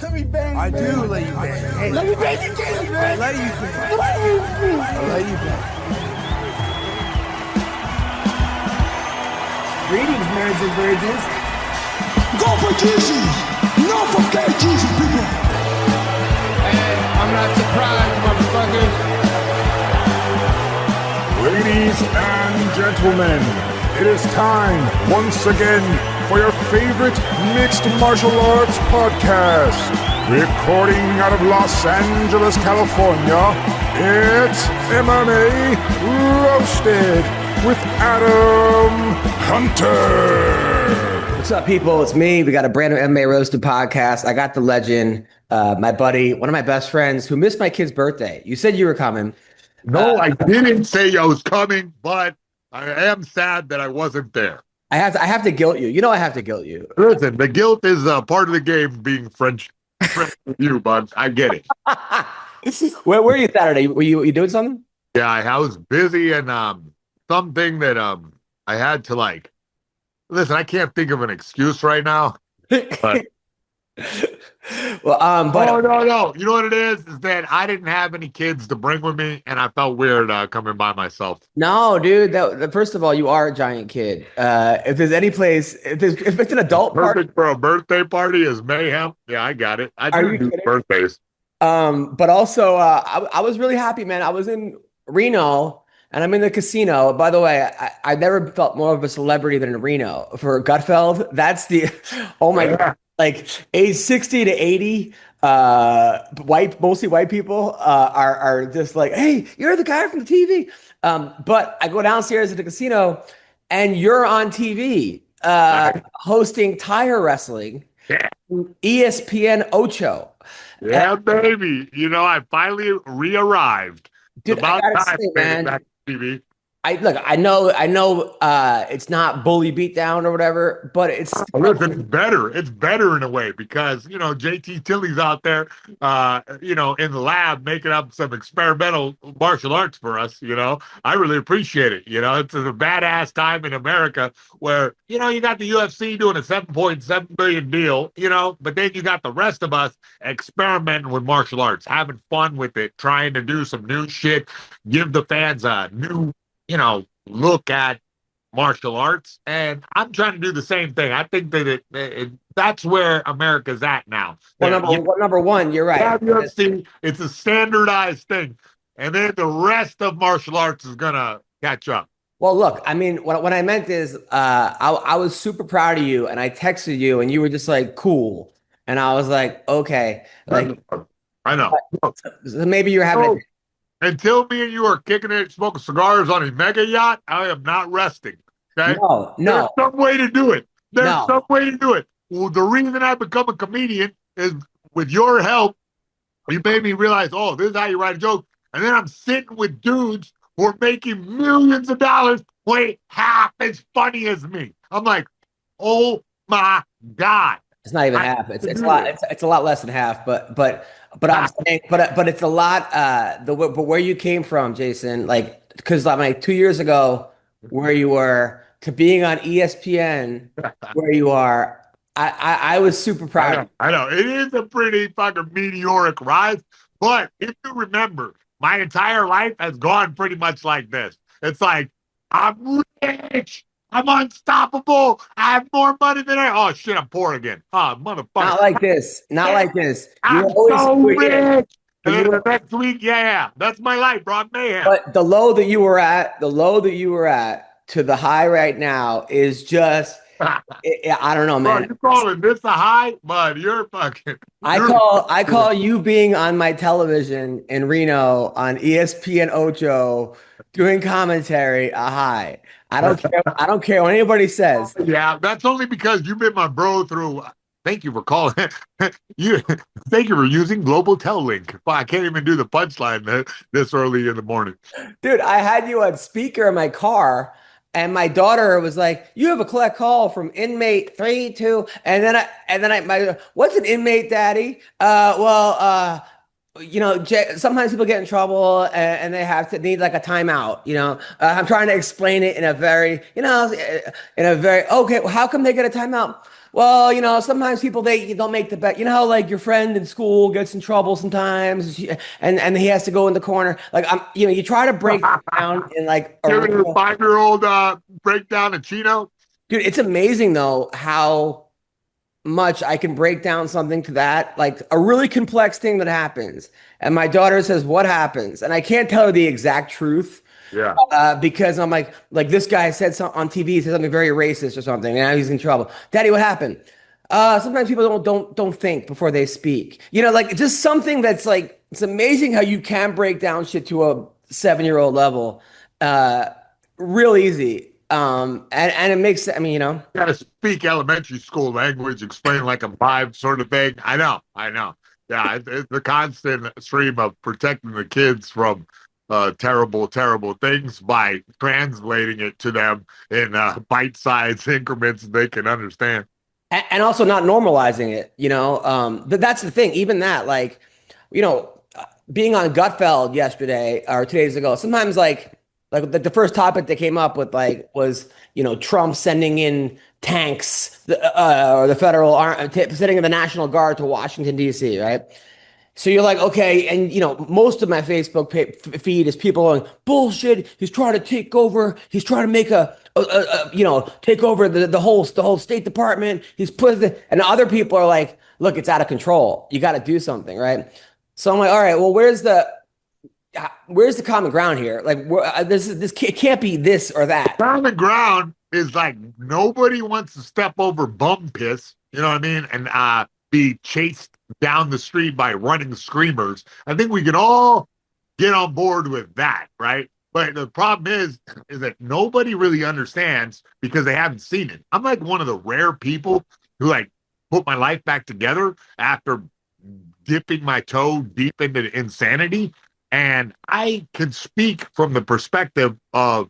Let me bang. I do let you bang. Hey, let me bang you, man. I let you bang. I let you bang. Greetings, marriage and virgins. Go for Jesus. No forget Jesus, people. Hey, I'm not surprised, motherfuckers. Ladies and gentlemen, it is time once again for your favorite mixed martial arts podcast. Recording out of Los Angeles, California, it's MMA Roasted with Adam Hunter. What's up, people? It's me. We got a brand new MMA Roasted podcast. I got the legend, my buddy, one of my best friends who missed my kid's birthday. You said you were coming. No, I didn't say I was coming, but I am sad that I wasn't there. I have to guilt you. You know I have to guilt you. Listen, the guilt is part of the game being friends with you, bud. I get it. Where were you Saturday? Were you doing something? Yeah, I was busy and something that I had to like. Listen, I can't think of an excuse right now. But Well, but no. You know what it is that I didn't have any kids to bring with me, and I felt weird coming by myself. no, dude. First of all, you are a giant kid. If there's any place, if it's an adult party, Perfect for a birthday party is mayhem. Yeah, I got it. I Are you do kidding? birthdays. but also, I was really happy, man. I was in Reno and I'm in the casino. By the way, I never felt more of a celebrity than in Reno for Gutfeld. That's the, oh my God, like age 60 to 80, mostly white people are just like, hey, you're the guy from the TV. But I go downstairs at the casino and you're on TV hosting tire wrestling, Yeah. ESPN Ocho. Yeah, baby. You know, I finally re-arrived. Dude, It's about I gotta time say, to get man, back to TV. I know it's not bully beatdown or whatever, but it's Listen, it's better. It's better in a way because, you know, JT Tilly's out there, you know, in the lab making up some experimental martial arts for us, you know. I really appreciate it. You know, it's a badass time in America where, you know, you got the UFC doing a $7.7 billion deal, you know, but then you got the rest of us experimenting with martial arts, having fun with it, trying to do some new shit, give the fans a new, you know, look at martial arts, and I'm trying to do the same thing. I think that that's where America's at now. well, number one, you're right. UFC, it's a standardized thing, and then the rest of martial arts is gonna catch up. Well, look, I mean, what I meant is, I was super proud of you, and I texted you, and you were just like, cool, and I was like, okay, like, I know. so maybe you're having. Oh, until me and you are kicking it, smoking cigars on a mega yacht, I am not resting. Okay? No. There's some way to do it. There's No. some way to do it. Well, the reason I become a comedian is with your help. You made me realize, oh, this is how you write a joke. And then I'm sitting with dudes who are making millions of dollars who ain't half as funny as me. I'm like, oh my God. It's not even half. It's a lot. It's a lot less than half. But I'm saying, but it's a lot. But where you came from, Jason, like, because like 2 years ago, where you were to being on ESPN, where you are, I was super proud. I know. It is a pretty fucking meteoric rise. But if you remember, my entire life has gone pretty much like this. It's like, I'm rich. I'm unstoppable. I have more money than oh shit, I'm poor again. Oh, motherfucker. Not like this. Not like this. I'm so rich. And then the next week, yeah, that's my life, bro. I'm mayhem. But the low that you were at to the high right now is just, I don't know, man. Bro, you calling this a high? Bud, you're fucking. I call you being on my television in Reno on ESPN Ocho doing commentary a high. I don't care what anybody says. Yeah, that's only because you've been my bro through. Thank you for calling. Thank you for using Global Tel Link. I can't even do the punchline this early in the morning. Dude, I had you on speaker in my car, and my daughter was like, "You have a collect call from inmate 32," and then I what's an inmate, Daddy? You know, sometimes people get in trouble and they have to need like a timeout. You know, I'm trying to explain it in a very, okay. Well, how come they get a timeout? Well, sometimes people they don't make the bet. You know how like your friend in school gets in trouble sometimes, and he has to go in the corner. Like you try to break down in like a Giving a real, 5-year-old breakdown of Chino. dude. It's amazing though how much I can break down something to that, like a really complex thing that happens, and my daughter says, "What happens?" And I can't tell her the exact truth. Yeah. Because I'm like this guy said something on TV, he said something very racist or something, and now he's in trouble. Daddy, what happened? Sometimes people don't think before they speak. Like just something that's like it's amazing how you can break down shit to a 7-year-old level, uh, real easy. And it makes Got to speak elementary school language, explain like a vibe sort of thing. I know. Yeah, it's the constant stream of protecting the kids from terrible, terrible things by translating it to them in bite-sized increments they can understand. and also not normalizing it. But that's the thing. Even that, like, you know, being on Gutfeld yesterday or 2 days ago, sometimes like the first topic they came up with like was Trump sending in tanks or the federal sending in the National Guard to Washington D.C. Right. So you're like, okay, and most of my Facebook feed is people going, bullshit. He's trying to take over. He's trying to make take over the whole State Department. He's and other people are like, look, it's out of control. You got to do something, right? So I'm like, all right, well, where's the common ground here? Like, it can't be this or that. Common ground is like nobody wants to step over bum piss. You know what I mean? And be chased down the street by running screamers. I think we can all get on board with that, right? But the problem is that nobody really understands because they haven't seen it. I'm like one of the rare people who like put my life back together after dipping my toe deep into insanity. And I can speak from the perspective of,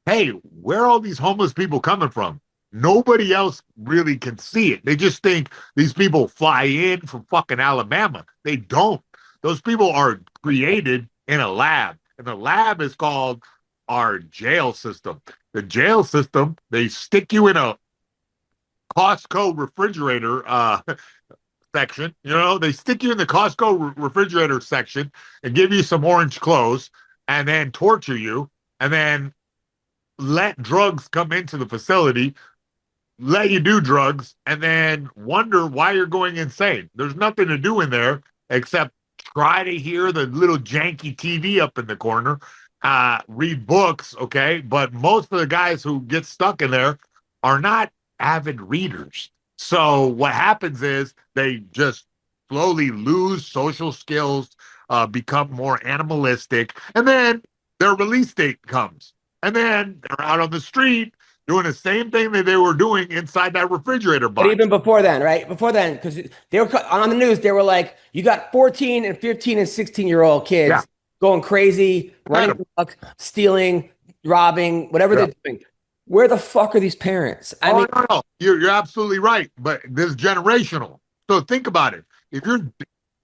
hey, where are all these homeless people coming from? Nobody else really can see it. They just think these people fly in from fucking Alabama. They don't. Those people are created in a lab, and the lab is called our jail system. The jail system, they stick you in a Costco refrigerator section. They stick you in the Costco refrigerator section and give you some orange clothes and then torture you and then let drugs come into the facility, let you do drugs, and then wonder why you're going insane. There's nothing to do in there except try to hear the little janky TV up in the corner, read books, okay? But most of the guys who get stuck in there are not avid readers. So what happens is they just slowly lose social skills, become more animalistic, and then their release date comes. And then they're out on the street doing the same thing that they were doing inside that refrigerator box. But even before then, right? Before then, because they were on the news, they were like, you got 14 and 15 and 16-year-old kids going crazy, running amok, stealing, robbing, whatever they're doing. Where the fuck are these parents? I mean, no. You're absolutely right. But this is generational. So think about it. If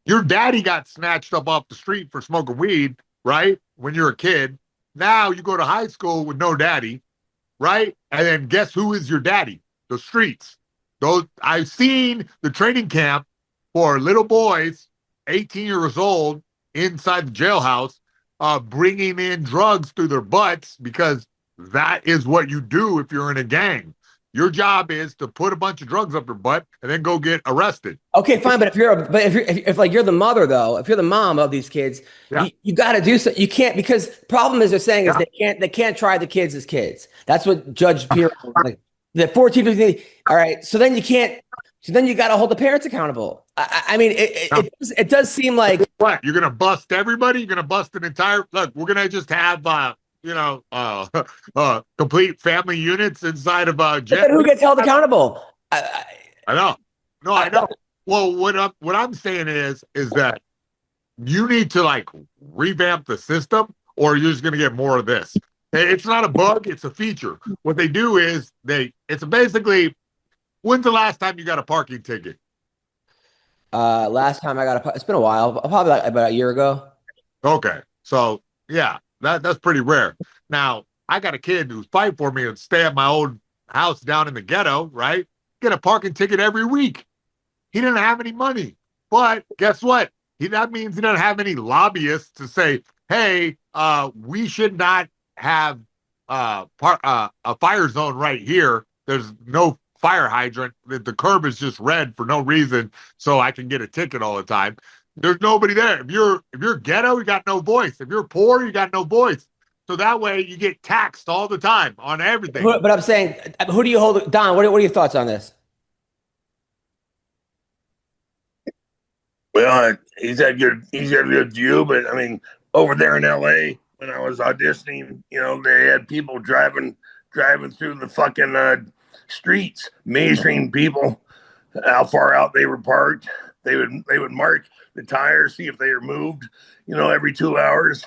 your daddy got snatched up off the street for smoking weed, right? When you're a kid, now you go to high school with no daddy, right? And then guess who is your daddy? The streets. Those I've seen the training camp for little boys, 18 years old, inside the jailhouse, bringing in drugs through their butts because that is what you do if you're in a gang. Your job is to put a bunch of drugs up your butt and then go get arrested. Okay, fine, but if like you're the mother though, if you're the mom of these kids, you got to do so. You can't, because problem is they're saying is they can't try the kids as kids. That's what Judge Pierce like, the 14, 15. All right, so then you can't. So then you got to hold the parents accountable. I mean, it does seem like what you're gonna bust everybody. You're gonna bust an entire. Look, we're gonna just have complete family units inside of But who gets held accountable? I know. No, I know. Well, what I'm saying is that you need to like revamp the system, or you're just gonna get more of this. It's not a bug; it's a feature. What they do is it's basically. When's the last time you got a parking ticket? Last time I got it's been a while, probably like about a year ago. Okay, so yeah. That's pretty rare. Now, I got a kid who's fighting for me and stay at my old house down in the ghetto, right? get a parking ticket every week. He didn't have any money. But guess what? That means he doesn't have any lobbyists to say, hey, we should not have a fire zone right here. There's no fire hydrant. The curb is just red for no reason, so I can get a ticket all the time. There's nobody there. If you're ghetto, you got no voice. If you're poor, you got no voice. So that way you get taxed all the time on everything. But I'm saying, who do you hold? Don, what are your thoughts on this? Well, he's got good view, but I mean, over there in LA, when I was auditioning, they had people driving through the fucking streets, measuring people, how far out they were parked. They would mark the tires, see if they were moved, every 2 hours.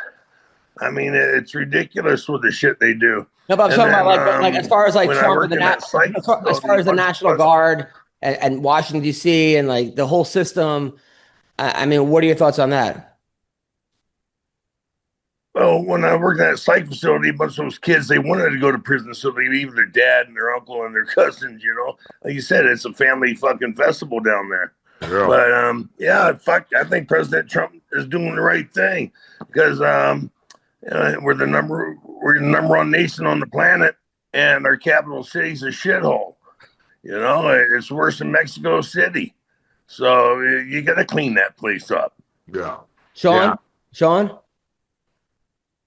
I mean, it's ridiculous with the shit they do. No, but I'm talking about like as far as like Trump and as far as the National Guard and Washington D.C. and like the whole system. I mean, what are your thoughts on that? Well, when I worked at a psych facility, a bunch of those kids, they wanted to go to prison, so they leave their dad and their uncle and their cousins, Like you said, it's a family fucking festival down there. Yeah. But, I think President Trump is doing the right thing because we're the number one nation on the planet, and our capital city's a shithole. It's worse than Mexico City. So you got to clean that place up. Yeah. Sean?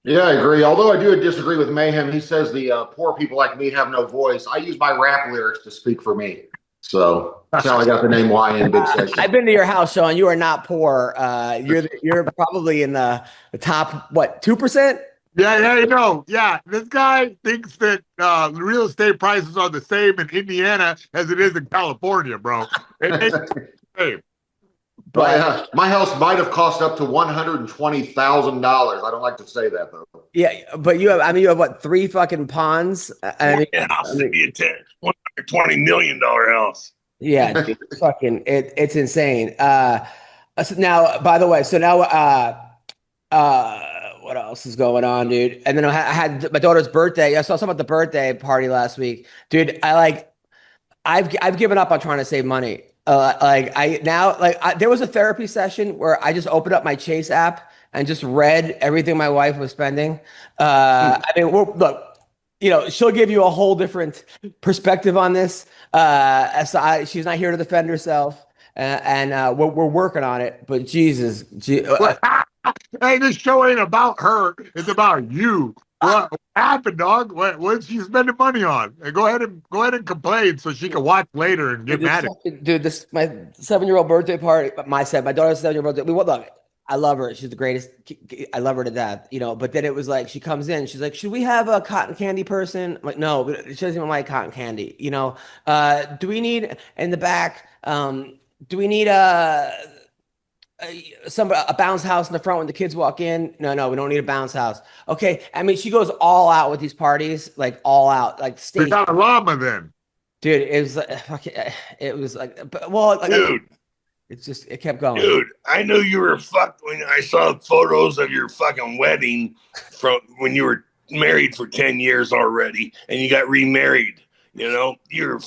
Yeah, I agree. Although I do disagree with Mayhem. He says the poor people like me have no voice. I use my rap lyrics to speak for me. So that's how I got the name Y in Big Section. I've been to your house, Sean. You are not poor. You're probably in the top, 2%? Yeah. Yeah, this guy thinks that real estate prices are the same in Indiana as it is in California, bro. Hey. But my house might have cost up to $120,000. I don't like to say that though. Yeah, but you have what, 3 fucking ponds? Maybe a $120 million house. Yeah, dude, it's insane. So now, by the way, what else is going on, dude? And then I had my daughter's birthday. I saw something at the birthday party last week, dude. I've given up on trying to save money. There was a therapy session where I just opened up my Chase app and just read everything my wife was spending. I mean, look, she'll give you a whole different perspective on this. She's not here to defend herself, and we're working on it. But Jesus, hey, this show ain't about her. It's about you. What happened, dog? What's she spending money on? And go ahead and complain so she can watch later and get mad at you. Dude, this my 7-year-old birthday party. My daughter's 7-year-old birthday. Look, I love her. She's the greatest. I love her to death. But then it was like she comes in. She's like, "Should we have a cotton candy person?" I'm like, no, she doesn't even like cotton candy. Do we need in the back? Do we need a bounce house in the front when the kids walk in? No, we don't need a bounce house. Okay. I mean, she goes all out with these parties, like all out, like stage. They got a llama then. Dude, it was like, dude, it kept going. Dude, I knew you were fucked when I saw photos of your fucking wedding from when you were married for 10 years already and you got remarried. You're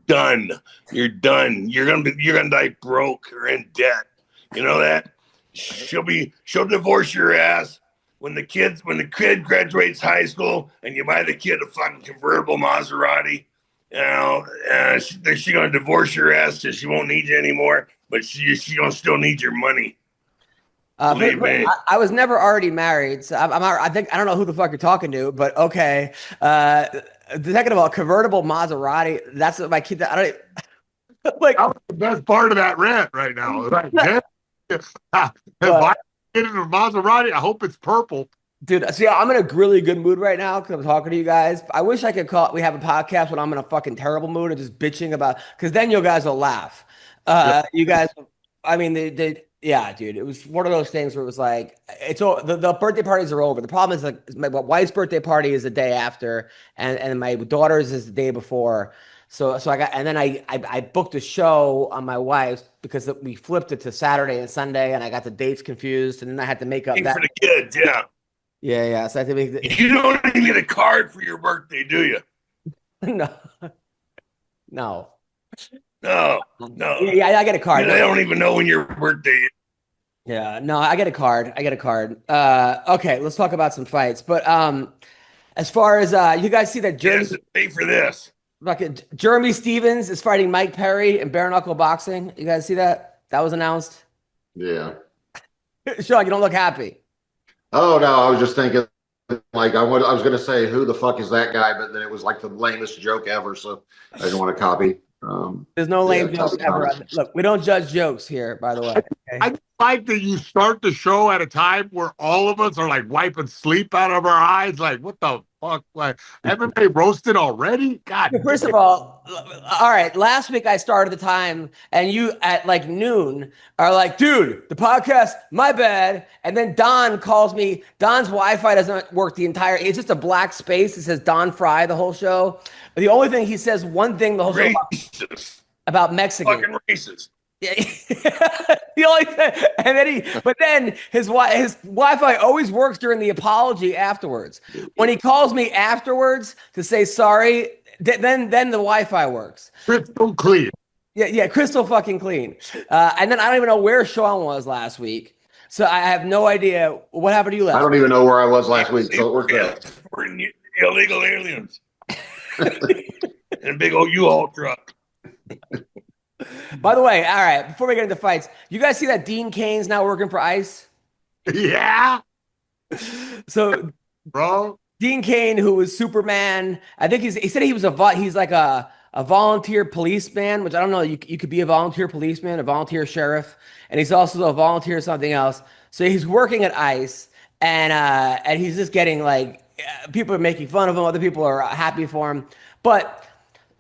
done. You're done. You're gonna die broke or in debt. You know that? She'll divorce your ass when the kid graduates high school and you buy the kid a fucking convertible Maserati. She's gonna divorce your ass because she won't need you anymore, but she's gonna still need your money. I was never already married, so I don't know who the fuck you're talking to, but okay. Talking about convertible Maserati, that's what my kid. I don't like. That was the best part of that rant right now. If I get in a Maserati, I hope it's purple. Dude, see, I'm in a really good mood right now because I'm talking to you guys. I wish I could we have a podcast when I'm in a fucking terrible mood and just bitching about, because then you guys will laugh. You guys, I mean, yeah, dude, it was one of those things where it was like, the birthday parties are over. The problem is like my wife's birthday party is the day after, and my daughter's is the day before. So I booked a show on my wife's because we flipped it to Saturday and Sunday, and I got the dates confused, and then I had to make up that for the kids, yeah. Yeah. So I had to make you don't even get a card for your birthday, do you? No. No. No. Yeah, I get a card. They don't even know when your birthday is. Yeah, no, I get a card. Okay, let's talk about some fights. But as far as you guys see that Jeremy, Yes, pay for this. Jeremy Stevens is fighting Mike Perry in bare knuckle boxing. You guys see that? That was announced. Yeah. Sean, you don't look happy. Oh no, I was just thinking, like I was going to say, who the fuck is that guy? But then it was like the lamest joke ever, so I didn't want to copy. There's no lame yeah, jokes ever. Look, we don't judge jokes here, by the way. Okay? I like that you start the show at a time where all of us are like wiping sleep out of our eyes. Like, what the fuck? Like, MMA roasted already? God. First of all right. Last week I started the time, and you at like noon are like, dude, the podcast, my bad. And then Don calls me. Don's Wi-Fi doesn't work the entire. It's just a black space. It says Don Fry the whole show. But the only thing he says one thing the whole show about Mexican. Fucking racist. Yeah. The only thing, and then but then his Wi-Fi always works during the apology afterwards. When he calls me afterwards to say sorry, then the Wi-Fi works. Crystal clear. Yeah, crystal fucking clean. And then I don't even know where Sean was last week, so I have no idea what happened to you last. I don't even know where I was last week, so it worked out. We're illegal aliens. In a big old U-Haul truck. By the way, all right, before we get into fights, you guys see that Dean Cain's now working for ICE? Yeah. So, bro, Dean Cain, who was Superman, I think he said he's like a volunteer policeman, which I don't know. You could be a volunteer policeman, a volunteer sheriff, and he's also a volunteer something else. So he's working at ICE, and he's just getting like people are making fun of him, other people are happy for him, but.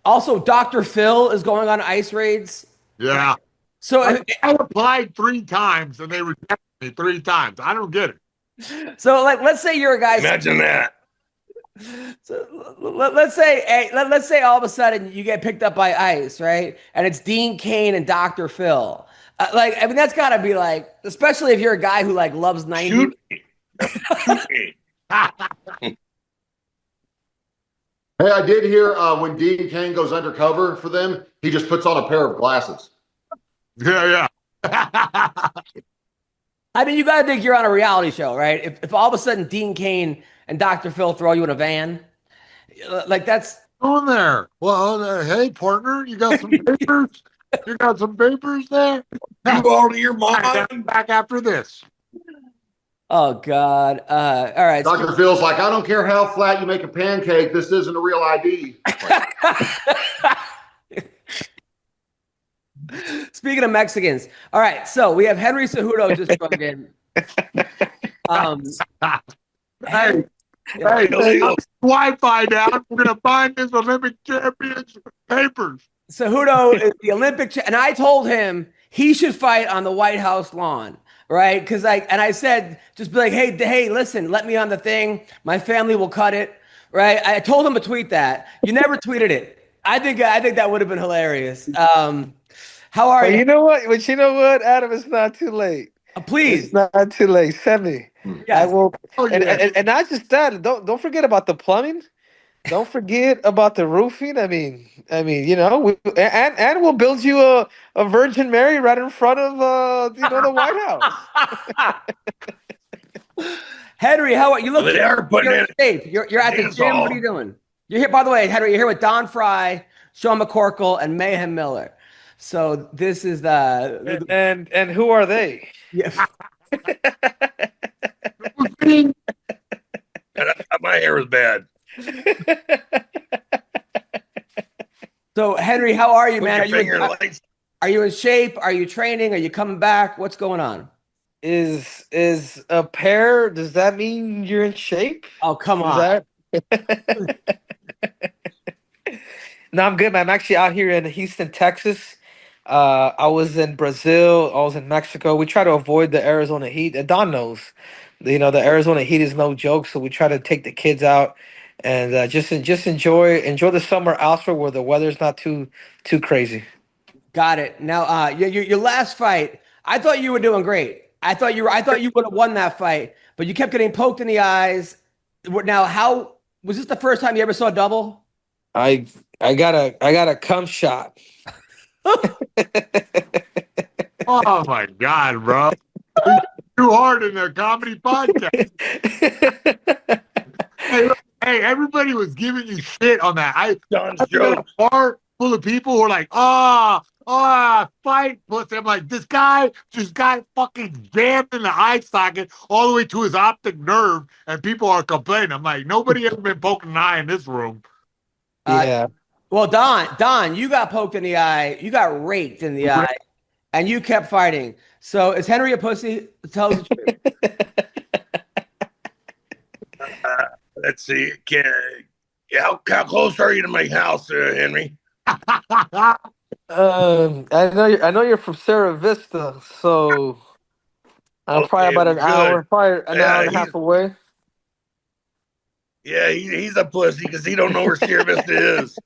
Also, Dr. Phil is going on ICE raids. Yeah. So I applied 3 times and they rejected me 3 times. I don't get it. So, like, let's say you're a guy. Imagine that. So let's say all of a sudden you get picked up by ICE, right? And it's Dean Cain and Dr. Phil. I mean, that's got to be like, especially if you're a guy who like loves 90s. Shoot me. Hey, I did hear when Dean Cain goes undercover for them, he just puts on a pair of glasses. Yeah. I mean, you got to think you're on a reality show, right? If all of a sudden Dean Cain and Dr. Phil throw you in a van, like that's on there. Well, hey, partner, you got some papers? You got some papers there? You all to your mom. Back after this. Oh, God. All right. Dr. Phil's like, I don't care how flat you make a pancake. This isn't a real ID. Speaking of Mexicans. All right. So we have Henry Cejudo just joined in. Hey, Wi-Fi down. We're going to find this Olympic champion's papers. Cejudo is the Olympic and I told him he should fight on the White House lawn. Right, because I said, just be like, hey, listen, let me on the thing. My family will cut it. Right, I told him to tweet that. You never tweeted it. I think that would have been hilarious. How are you? You know what? But you know what, Adam? It's not too late. Please, it's not too late. Send me. Yes. I will. And not just that. Don't forget about the plumbing. Don't forget about the roofing. I mean, you know, and we'll build you a Virgin Mary right in front of the White House. Henry, how are you? Look, you're in shape. You're at the gym. What are you doing? You're here. By the way, Henry, you're here with Don Fry, Sean McCorkle, and Mayhem Miller. So this is the and who are they? Yeah. My hair was bad. So Henry, how are you, man? Are you in shape? Are you training? Are you coming back? What's going on? Is a pair? Does that mean you're in shape? Oh, come on. No, I'm good, man. I'm actually out here in Houston, Texas. I was in Brazil. I was in Mexico. We try to avoid the Arizona heat. Don knows, the Arizona heat is no joke. So we try to take the kids out and just enjoy the summer elsewhere where the weather's not too crazy. Got it. Now, your last fight, I thought you were doing great. I thought you would have won that fight, but you kept getting poked in the eyes. Now, how was this the first time you ever saw a double? I got a cum shot. Oh my God, bro! We too hard in a comedy podcast. Hey, look, hey, everybody was giving you shit on that. Don's I've been in joke. a bar full of people who are like, fight pussy. I'm like, this guy just got fucking jammed in the eye socket all the way to his optic nerve, and people are complaining. I'm like, nobody ever been poking an eye in this room. Yeah. Well, Don, you got poked in the eye. You got raked in the eye, and you kept fighting. So is Henry a pussy? Tell us the truth. Let's see. How close are you to my house, Henry? I know you're from Cerro Vista, so I'm probably about an hour, probably an hour and a half away. Yeah, he's a pussy because he don't know where Sierra Vista is.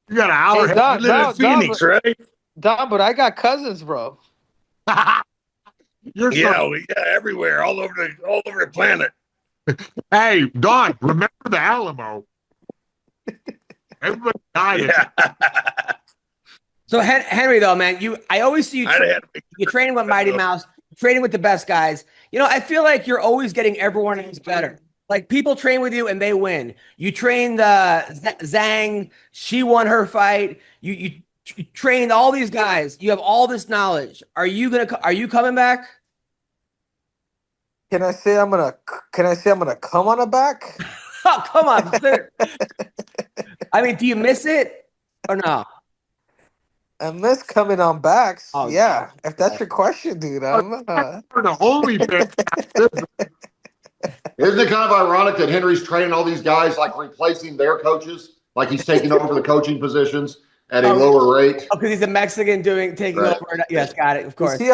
You got an hour. Hey, You live in Phoenix, right? Don, but I got cousins, bro. You're Yeah, everywhere, all over the planet. Hey, Don, remember the Alamo? Everybody died. Yeah. So Henry, though, man, I always see you. You're training with Mighty Mouse, training with the best guys. You know, I feel like you're always getting everyone else better. Like people train with you and they win. You trained Zhang, she won her fight. You trained all these guys. You have all this knowledge. Are you coming back? Can I say I'm gonna come on a back? Oh, come on. I mean, do you miss it or no? I miss coming on backs. Oh, yeah, if that's your question, dude. For the only thing. Isn't it kind of ironic that Henry's training all these guys, like replacing their coaches? Like he's taking over the coaching positions at a lower rate? Oh, because he's a Mexican taking over. Yes, got it. Of course. You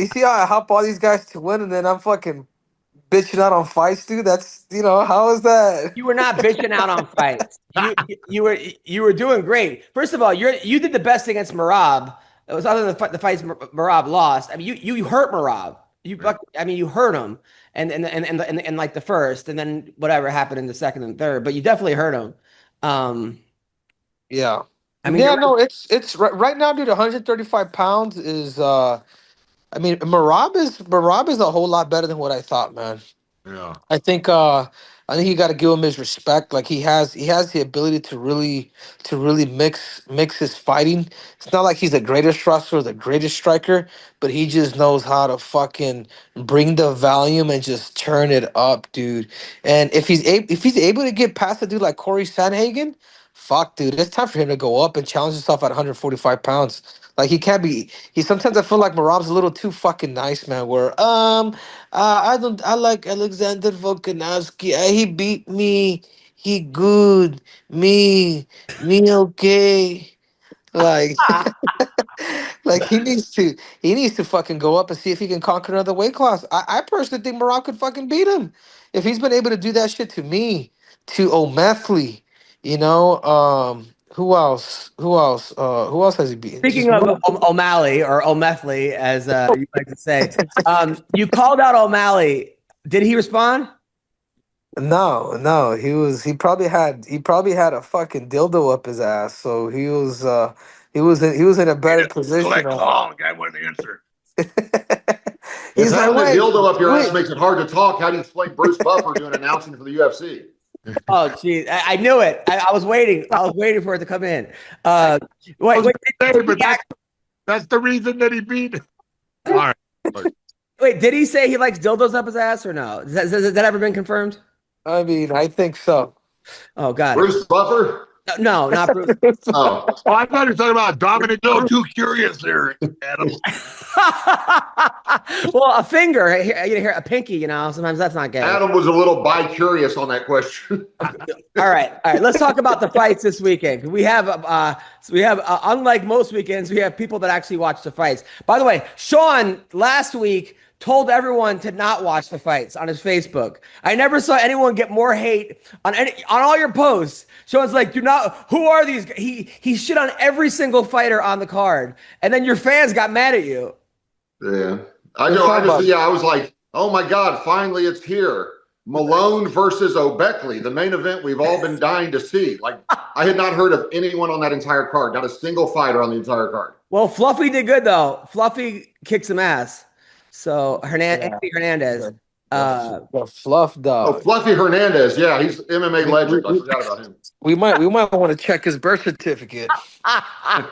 see how I help all these guys to win, and then I'm fucking bitching out on fights, dude. That's how is that? You were not bitching out on fights. You were doing great. First of all, you did the best against Marab. It was other than the fights Marab lost. I mean, you hurt Marab. You hurt him, and like the first, and then whatever happened in the second and third. But you definitely hurt him. Yeah. I mean, it's right now, dude. 135 pounds is. Marab is a whole lot better than what I thought, man. Yeah. I think you got to give him his respect. Like he has the ability to really mix his fighting. It's not like he's the greatest wrestler, the greatest striker, but he just knows how to fucking bring the volume and just turn it up, dude. And if he's able to get past a dude like Corey Sanhagen, fuck, dude, it's time for him to go up and challenge himself at 145 pounds. Like he can't be. Sometimes I feel like Marab's a little too fucking nice, man. Where I like Alexander Volkanovski. He beat me. He good. Me okay. Like like he needs to fucking go up and see if he can conquer another weight class. I personally think Marab could fucking beat him if he's been able to do that shit to me, to O'Malley. Who else? Who else has he beaten? Speaking of O'Malley or O'Malley, as you like to say, you called out O'Malley. Did he respond? No. He probably had a fucking dildo up his ass, so he was in a better position. I wouldn't answer. He's having a dildo up your ass makes it hard to talk. How do you explain Bruce Buffer doing announcing for the UFC? Oh, geez. I knew it. I was waiting. I was waiting for it to come in. Wait, that's the reason that he beat. All right. Wait, did he say he likes dildos up his ass or no? Has that ever been confirmed? I mean, I think so. Oh, God. Bruce Buffer? No, not Bruce. Oh, I thought you were talking about Dominic. No, too curious there, Adam. Well, a finger, a pinky, sometimes that's not gay. Adam was a little bi-curious on that question. All right. Let's talk about the fights this weekend. We have, unlike most weekends, we have people that actually watch the fights. By the way, Sean last week told everyone to not watch the fights on his Facebook. I never saw anyone get more hate on all your posts. Sean's like, who are these? He shit on every single fighter on the card, and then your fans got mad at you. Yeah, I know. I was like, oh my God, finally it's here. Malone versus O'Beckley, the main event we've all been dying to see. Like, I had not heard of anyone on that entire card, not a single fighter on the entire card. Well, Fluffy did good though. Fluffy kicked some ass. So Yeah. Anthony Hernandez. The fluff Oh, dog. Fluffy Hernandez. Yeah, he's MMA legend. I forgot about him. We might want to check his birth certificate. I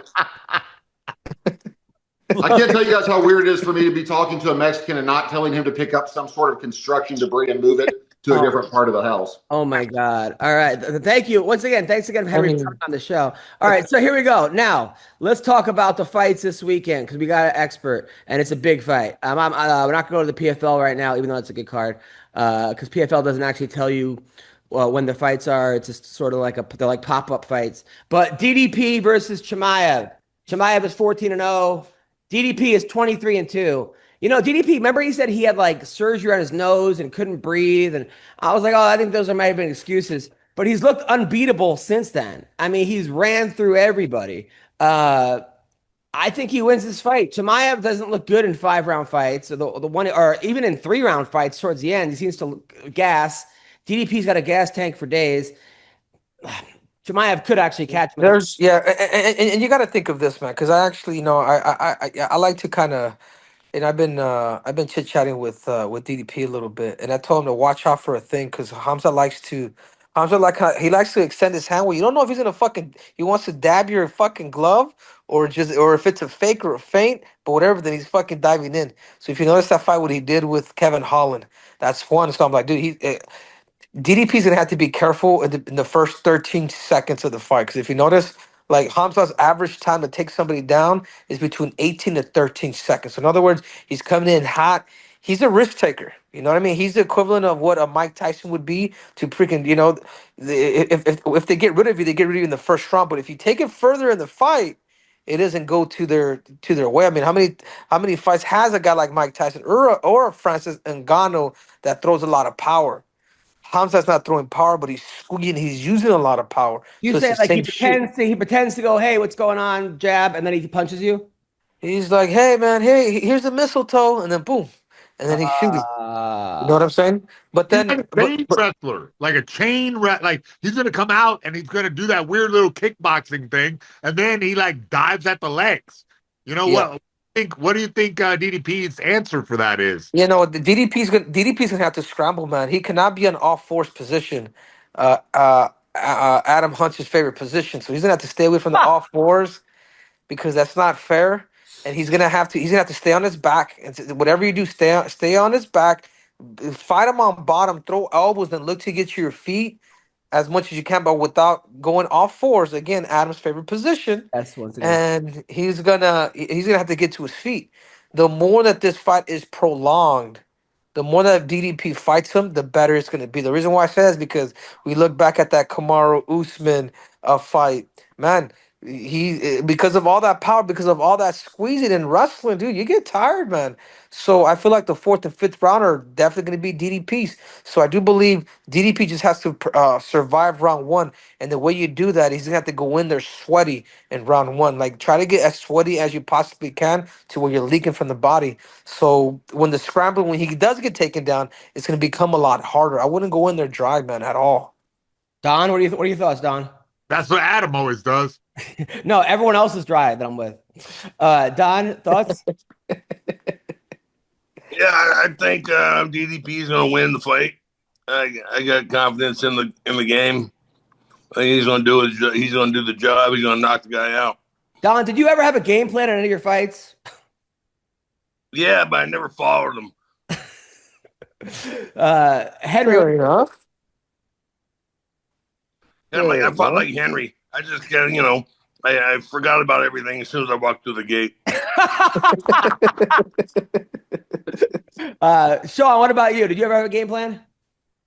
can't tell you guys how weird it is for me to be talking to a Mexican and not telling him to pick up some sort of construction debris and move it to a different part of the house. Oh my God. All right. Thank you. Once again, thanks again for having me on the show. All right. So here we go. Now, let's talk about the fights this weekend because we got an expert and it's a big fight. We're not going to go to the PFL right now, even though it's a good card, because PFL doesn't actually tell you when the fights are. It's just sort of like they're like pop-up fights. But DDP versus Chimaev. Chimaev is 14-0. DDP is 23-2. You know, DDP, remember he said he had like surgery on his nose and couldn't breathe. And I was like, oh, I think those might have been excuses. But he's looked unbeatable since then. I mean, he's ran through everybody. I think he wins this fight. Chimaev doesn't look good in 5-round fights. So the one, or even in 3-round fights towards the end, he seems to gas. DDP's got a gas tank for days. Chimaev could actually catch him. And you got to think of this, man, because I actually, I like to kind of, and I've been chit chatting with DDP a little bit, and I told him to watch out for a thing because Hamza likes to extend his hand where you don't know if he's gonna he wants to dab your fucking glove or if it's a fake or a feint, but whatever, then he's fucking diving in. So if you notice that fight, what he did with Kevin Holland, that's one. So I'm like, dude, DDP's gonna have to be careful in the first 13 seconds of the fight because if you notice, like Hamza's average time to take somebody down is between 18 to 13 seconds. So in other words, he's coming in hot. He's a risk taker. You know what I mean? He's the equivalent of what a Mike Tyson would be to freaking, if they get rid of you, they get rid of you in the first round. But if you take it further in the fight, it doesn't go to their way. I mean, how many fights has a guy like Mike Tyson or a Francis Ngannou that throws a lot of power? Hamza's not throwing power, but he's using a lot of power. You say like he pretends to go, hey, what's going on, jab, and then he punches you? He's like, hey man, hey, here's the mistletoe, and then boom. And then he's shooting. You know what I'm saying? But then he's like a chain wrestler, like a chain like he's gonna come out and he's gonna do that weird little kickboxing thing, and then he like dives at the legs. You know what? What do you think DDP's answer for that is? You know, the DDP's gonna have to scramble, man. He cannot be an off-force position. Adam Hunt's favorite position, so he's gonna have to stay away from the off fours because that's not fair. And he's gonna have to stay on his back and whatever you do, stay on his back. Fight him on bottom, throw elbows, then look to get to your feet as much as you can, but without going off fours. Again, Adam's favorite position. That's once again. And he's gonna have to get to his feet. The more that this fight is prolonged, the more that DDP fights him, the better it's gonna be. The reason why I say that is because we look back at that Kamaru Usman fight, man. Because of all that power, because of all that squeezing and wrestling, dude, you get tired, man. So I feel like the 4th and 5th round are definitely going to be DDP's. So I do believe DDP just has to survive round 1, and the way you do that, he's gonna have to go in there sweaty in round 1. Like try to get as sweaty as you possibly can to where you're leaking from the body. So when he does get taken down, it's gonna become a lot harder. I wouldn't go in there dry, man, at all. Don, what are your thoughts, Don? That's what Adam always does. No, everyone else is dry that I'm with. Don, thoughts? Yeah, I think DDP is going to win the fight. I got confidence in the game. I think he's going to do he's going to do the job. He's going to knock the guy out. Don, did you ever have a game plan on any of your fights? Yeah, but I never followed him. Henry, Fair enough. I fought like Henry. I just got, I forgot about everything as soon as I walked through the gate. Sean, what about you? Did you ever have a game plan?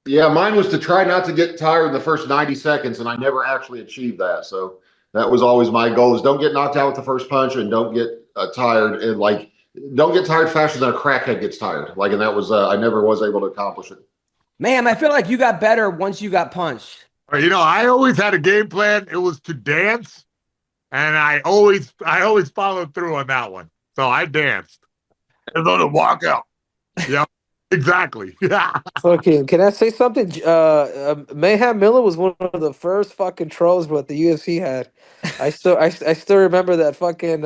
Yeah, mine was to try not to get tired in the first 90 seconds, and I never actually achieved that. So that was always my goal: is don't get knocked out with the first punch, and don't get tired, and don't get tired faster than a crackhead gets tired. And that was I never was able to accomplish it. Man, I feel like you got better once you got punched. I always had a game plan. It was to dance, and I always followed through on that one. So I danced. It was on a walkout. Yep. Exactly. Yeah. Fucking, can I say something? Mayhem Miller was one of the first fucking trolls what the UFC had. I still remember that fucking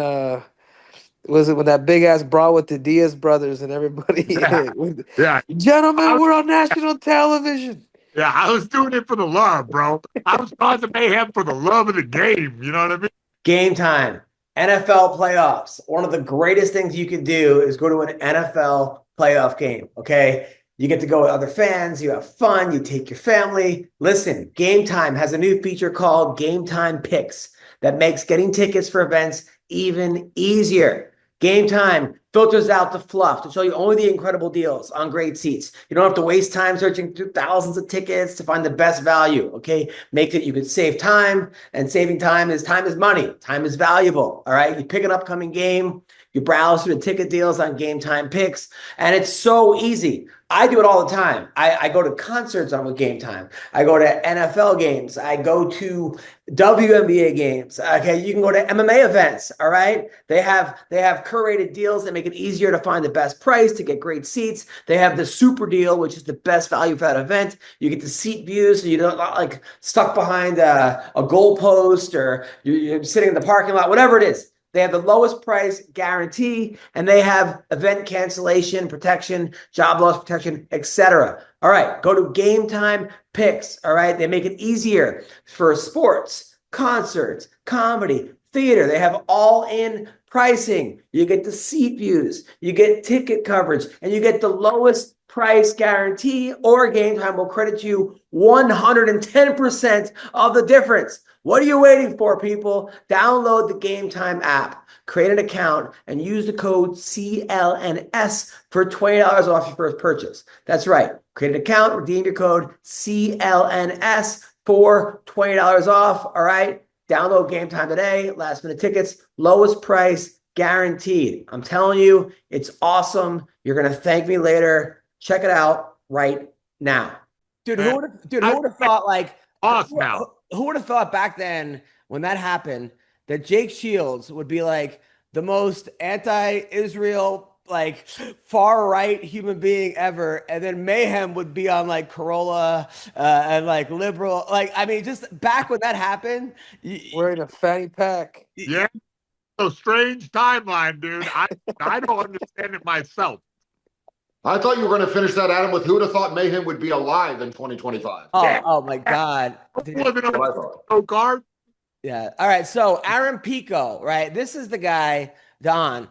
was it when that big ass brawl with the Diaz brothers and everybody? Yeah. Yeah. Gentlemen, I, we're on national television. yeah. I was doing it for the love, bro. I was causing mayhem for the love of the game. You know what I mean? Game time, NFL playoffs. One of the greatest things you can do is go to an NFL playoff game. Okay. You get to go with other fans. You have fun. You take your family. Listen, Game Time has a new feature called Game Time Picks that makes getting tickets for events even easier. Game Time filters out the fluff to show you only the incredible deals on great seats. You don't have to waste time searching through thousands of tickets to find the best value. Okay. Make it, you can save time, and saving time is money. Time is valuable. All right. You pick an upcoming game, you browse through the ticket deals on Game Time Picks, and it's so easy. I do it all the time. I go to concerts on with Game Time. I go to NFL games. I go to WNBA games. Okay, you can go to MMA events. All right, they have curated deals that make it easier to find the best price to get great seats. They have the super deal, which is the best value for that event. You get the seat views, so you don't like stuck behind a goalpost or you're sitting in the parking lot, whatever it is. They have the lowest price guarantee, and they have event cancellation protection, job loss protection, etc. All right, go to Game Time Picks. All right, they make it easier for sports, concerts, comedy, theater. They have all-in pricing. You get the seat views, you get ticket coverage, and you get the lowest price guarantee, or Game Time will credit you 110% of the difference. What are you waiting for, people? Download the Game Time app, create an account, and use the code CLNS for $20 off your first purchase. That's right. Create an account, redeem your code CLNS for $20 off. All right. Download Game Time today. Last minute tickets, lowest price guaranteed. I'm telling you, it's awesome. You're going to thank me later. Check it out right now. Dude, who would have thought like Awesome. Who would have thought back then when that happened that Jake Shields would be like the most anti-Israel, like far right human being ever, and then Mayhem would be on like Corolla and like liberal, like I mean, just back when that happened, Wearing a fanny pack. Yeah. So strange timeline, dude. I don't understand it myself. I thought you were going to finish that, Adam, with who would have thought Mayhem would be alive in 2025. Oh my God. Wasn't on no card. Yeah. All right. So Aaron Pico, right? This is the guy, Don.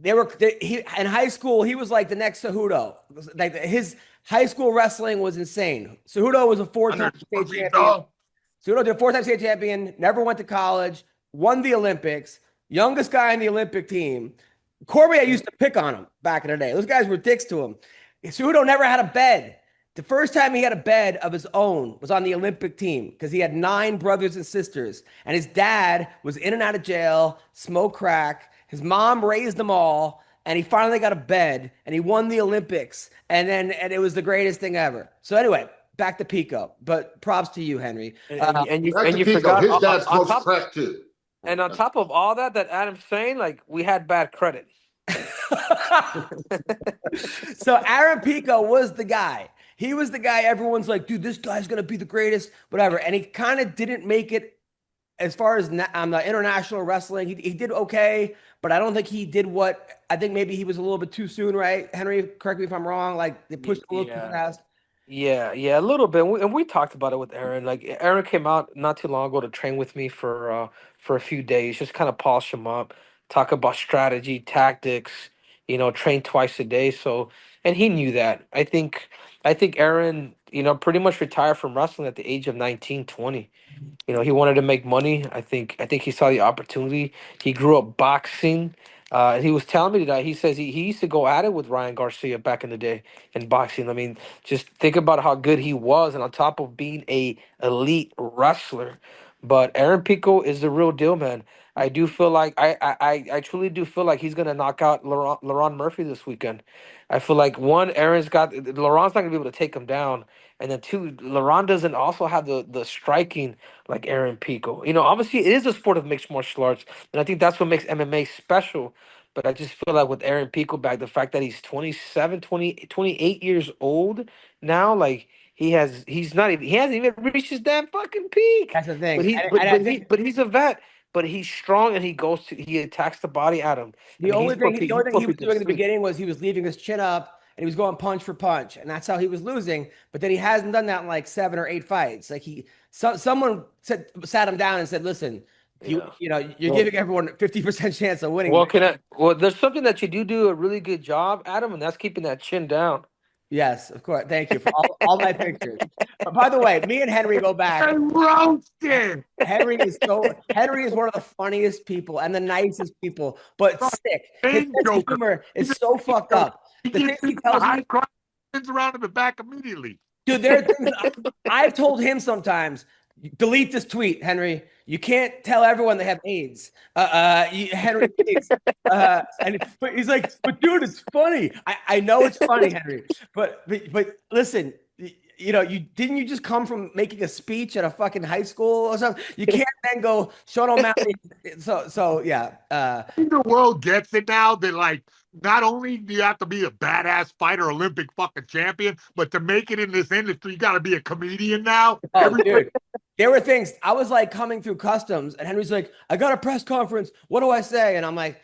He in high school, he was like the next Cejudo. Like his high school wrestling was insane. Cejudo was a four-time state champion. Cejudo did a four-time state champion, never went to college, won the Olympics, youngest guy in the Olympic team. Cormier used to pick on him back in the day. Those guys were dicks to him. Cejudo never had a bed. The first time he had a bed of his own was on the Olympic team because he had 9 brothers and sisters. And his dad was in and out of jail, smoked crack. His mom raised them all. And he finally got a bed and he won the Olympics. And it was the greatest thing ever. So anyway, back to Pico. But props to you, Henry. And you Pico, forgot his dad on smokes crack too. And on top of all that Adam's saying, like we had bad credit. So Aaron Pico was the guy. He was the guy everyone's like, dude, this guy's going to be the greatest, whatever. And he kind of didn't make it as far as on the international wrestling. He did okay, but I don't think he did what I think maybe he was a little bit too soon, right? Henry, correct me if I'm wrong. Like they pushed a little too fast. Yeah, a little bit. And we talked about it with Aaron. Like Aaron came out not too long ago to train with me for a few days, just kind of polish him up, talk about strategy, tactics, train twice a day. So, and he knew that. I think Aaron, pretty much retired from wrestling at the age of 19, 20. He wanted to make money. I think he saw the opportunity. He grew up boxing. He was telling me that he says he used to go at it with Ryan Garcia back in the day in boxing. I mean, just think about how good he was, and on top of being a elite wrestler. But Aaron Pico is the real deal, man. I do feel like I truly do feel like he's gonna knock out Laurent Murphy this weekend. I feel like one, Laurent's not gonna be able to take him down, and then two, Laurent doesn't also have the striking like Aaron Pico. Obviously it is a sport of mixed martial arts, and I think that's what makes MMA special. But I just feel like with Aaron Pico back, the fact that he's 27, 28 years old now, like he hasn't even reached his damn fucking peak. That's the thing. But he's a vet. But he's strong and he attacks the body at him. The only thing he was doing in the beginning was he was leaving his chin up and he was going punch for punch, and that's how he was losing. But then he hasn't done that in like 7 or 8 fights. Like someone sat him down and said, "Listen, you're giving everyone a 50% chance of winning." Well, there's something that you do a really good job, Adam, and that's keeping that chin down. Yes, of course. Thank you for all my pictures. But by the way, me and Henry go back. Roasted. Henry is one of the funniest people and the nicest people, but sick. His sense of humor is so fucked up. The things he tells me around in the back immediately. Dude, there are things I've told him sometimes. Delete this tweet, Henry. You can't tell everyone they have AIDS. Henry, and he's like, but dude, it's funny. I know it's funny, Henry. But listen, you just come from making a speech at a fucking high school or something? You can't then go Sean O'Malley. So yeah. The world gets it now that like not only do you have to be a badass fighter, Olympic fucking champion, but to make it in this industry, you got to be a comedian now. Dude. There were things I was like coming through customs, and Henry's like, "I got a press conference. What do I say?" And I'm like,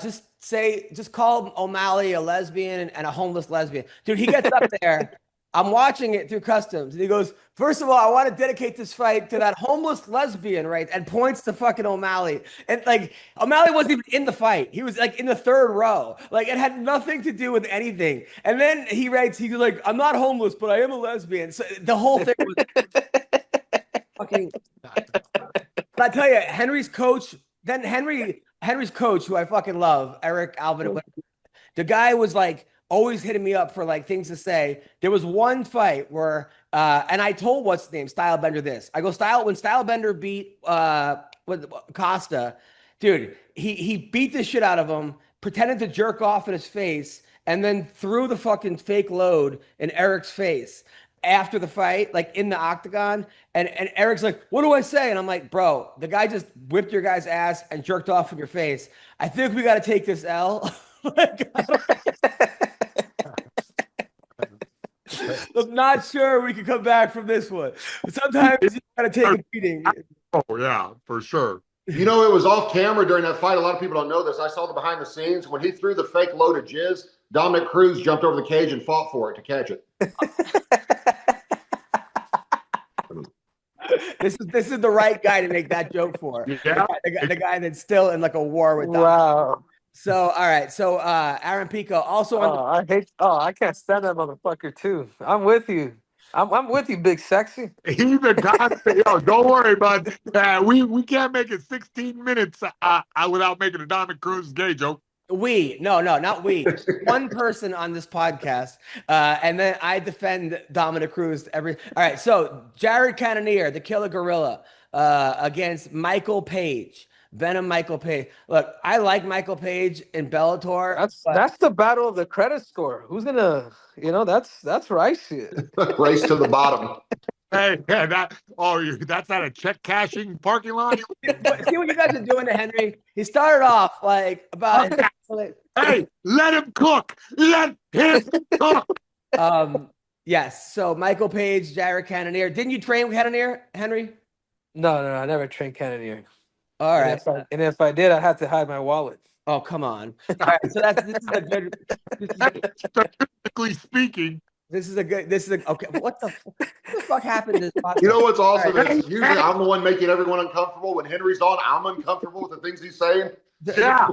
just call O'Malley a lesbian and a homeless lesbian." Dude, he gets up there. I'm watching it through customs, and he goes, "First of all, I want to dedicate this fight to that homeless lesbian," right? And points to fucking O'Malley. And like, O'Malley wasn't even in the fight. He was like in the 3rd row. Like, it had nothing to do with anything. And then he writes, he's like, "I'm not homeless, but I am a lesbian." So the whole thing was fucking. But I tell you, Henry's coach, who I fucking love, Eric Alvin, the guy was like always hitting me up for like things to say. There was one fight where, and I told what's his name, Stylebender this. I go, when Stylebender beat with Costa, dude, he beat the shit out of him, pretended to jerk off in his face, and then threw the fucking fake load in Eric's face after the fight, like in the octagon. And Eric's like, "What do I say?" And I'm like, "Bro, the guy just whipped your guy's ass and jerked off in your face. I think we got to take this L." I'm not sure we can come back from this one. Sometimes you got to take a beating. Oh, yeah, for sure. You know, it was off camera during that fight. A lot of people don't know this. I saw the behind the scenes. When he threw the fake load of jizz, Dominic Cruz jumped over the cage and fought for it to catch it. This is the right guy to make that joke for. Yeah. The guy that's still in like a war with Dominic. Wow. So, all right. So, Aaron Pico also on I can't stand that motherfucker too. I'm with you. I'm with you, Big Sexy. Even God, don't worry, bud. We can't make it 16 minutes without making a Dominic Cruz gay joke. Not we. One person on this podcast, and then I defend Dominic Cruz All right, so Jared Cannonier, the Killer Gorilla, against Michael Page. Venom Michael Page. Look, I like Michael Page in Bellator. That's the battle of the credit score. Who's gonna, that's where I see it. Race to the bottom. Hey, that's at a check cashing parking lot. See what you guys are doing to Henry? He started off like about. Hey, let him cook. Let him cook. Yes. So Michael Page, Jared Cannonier. Didn't you train with Cannonier, Henry? No, I never trained Cannonier. All right. And if I did, I had to hide my wallet. Oh, come on. All right. So this is a good. Statistically speaking. Okay. What the fuck happened to this podcast? You know what's awesome is usually I'm the one making everyone uncomfortable. When Henry's on, I'm uncomfortable with the things he's saying. Yeah.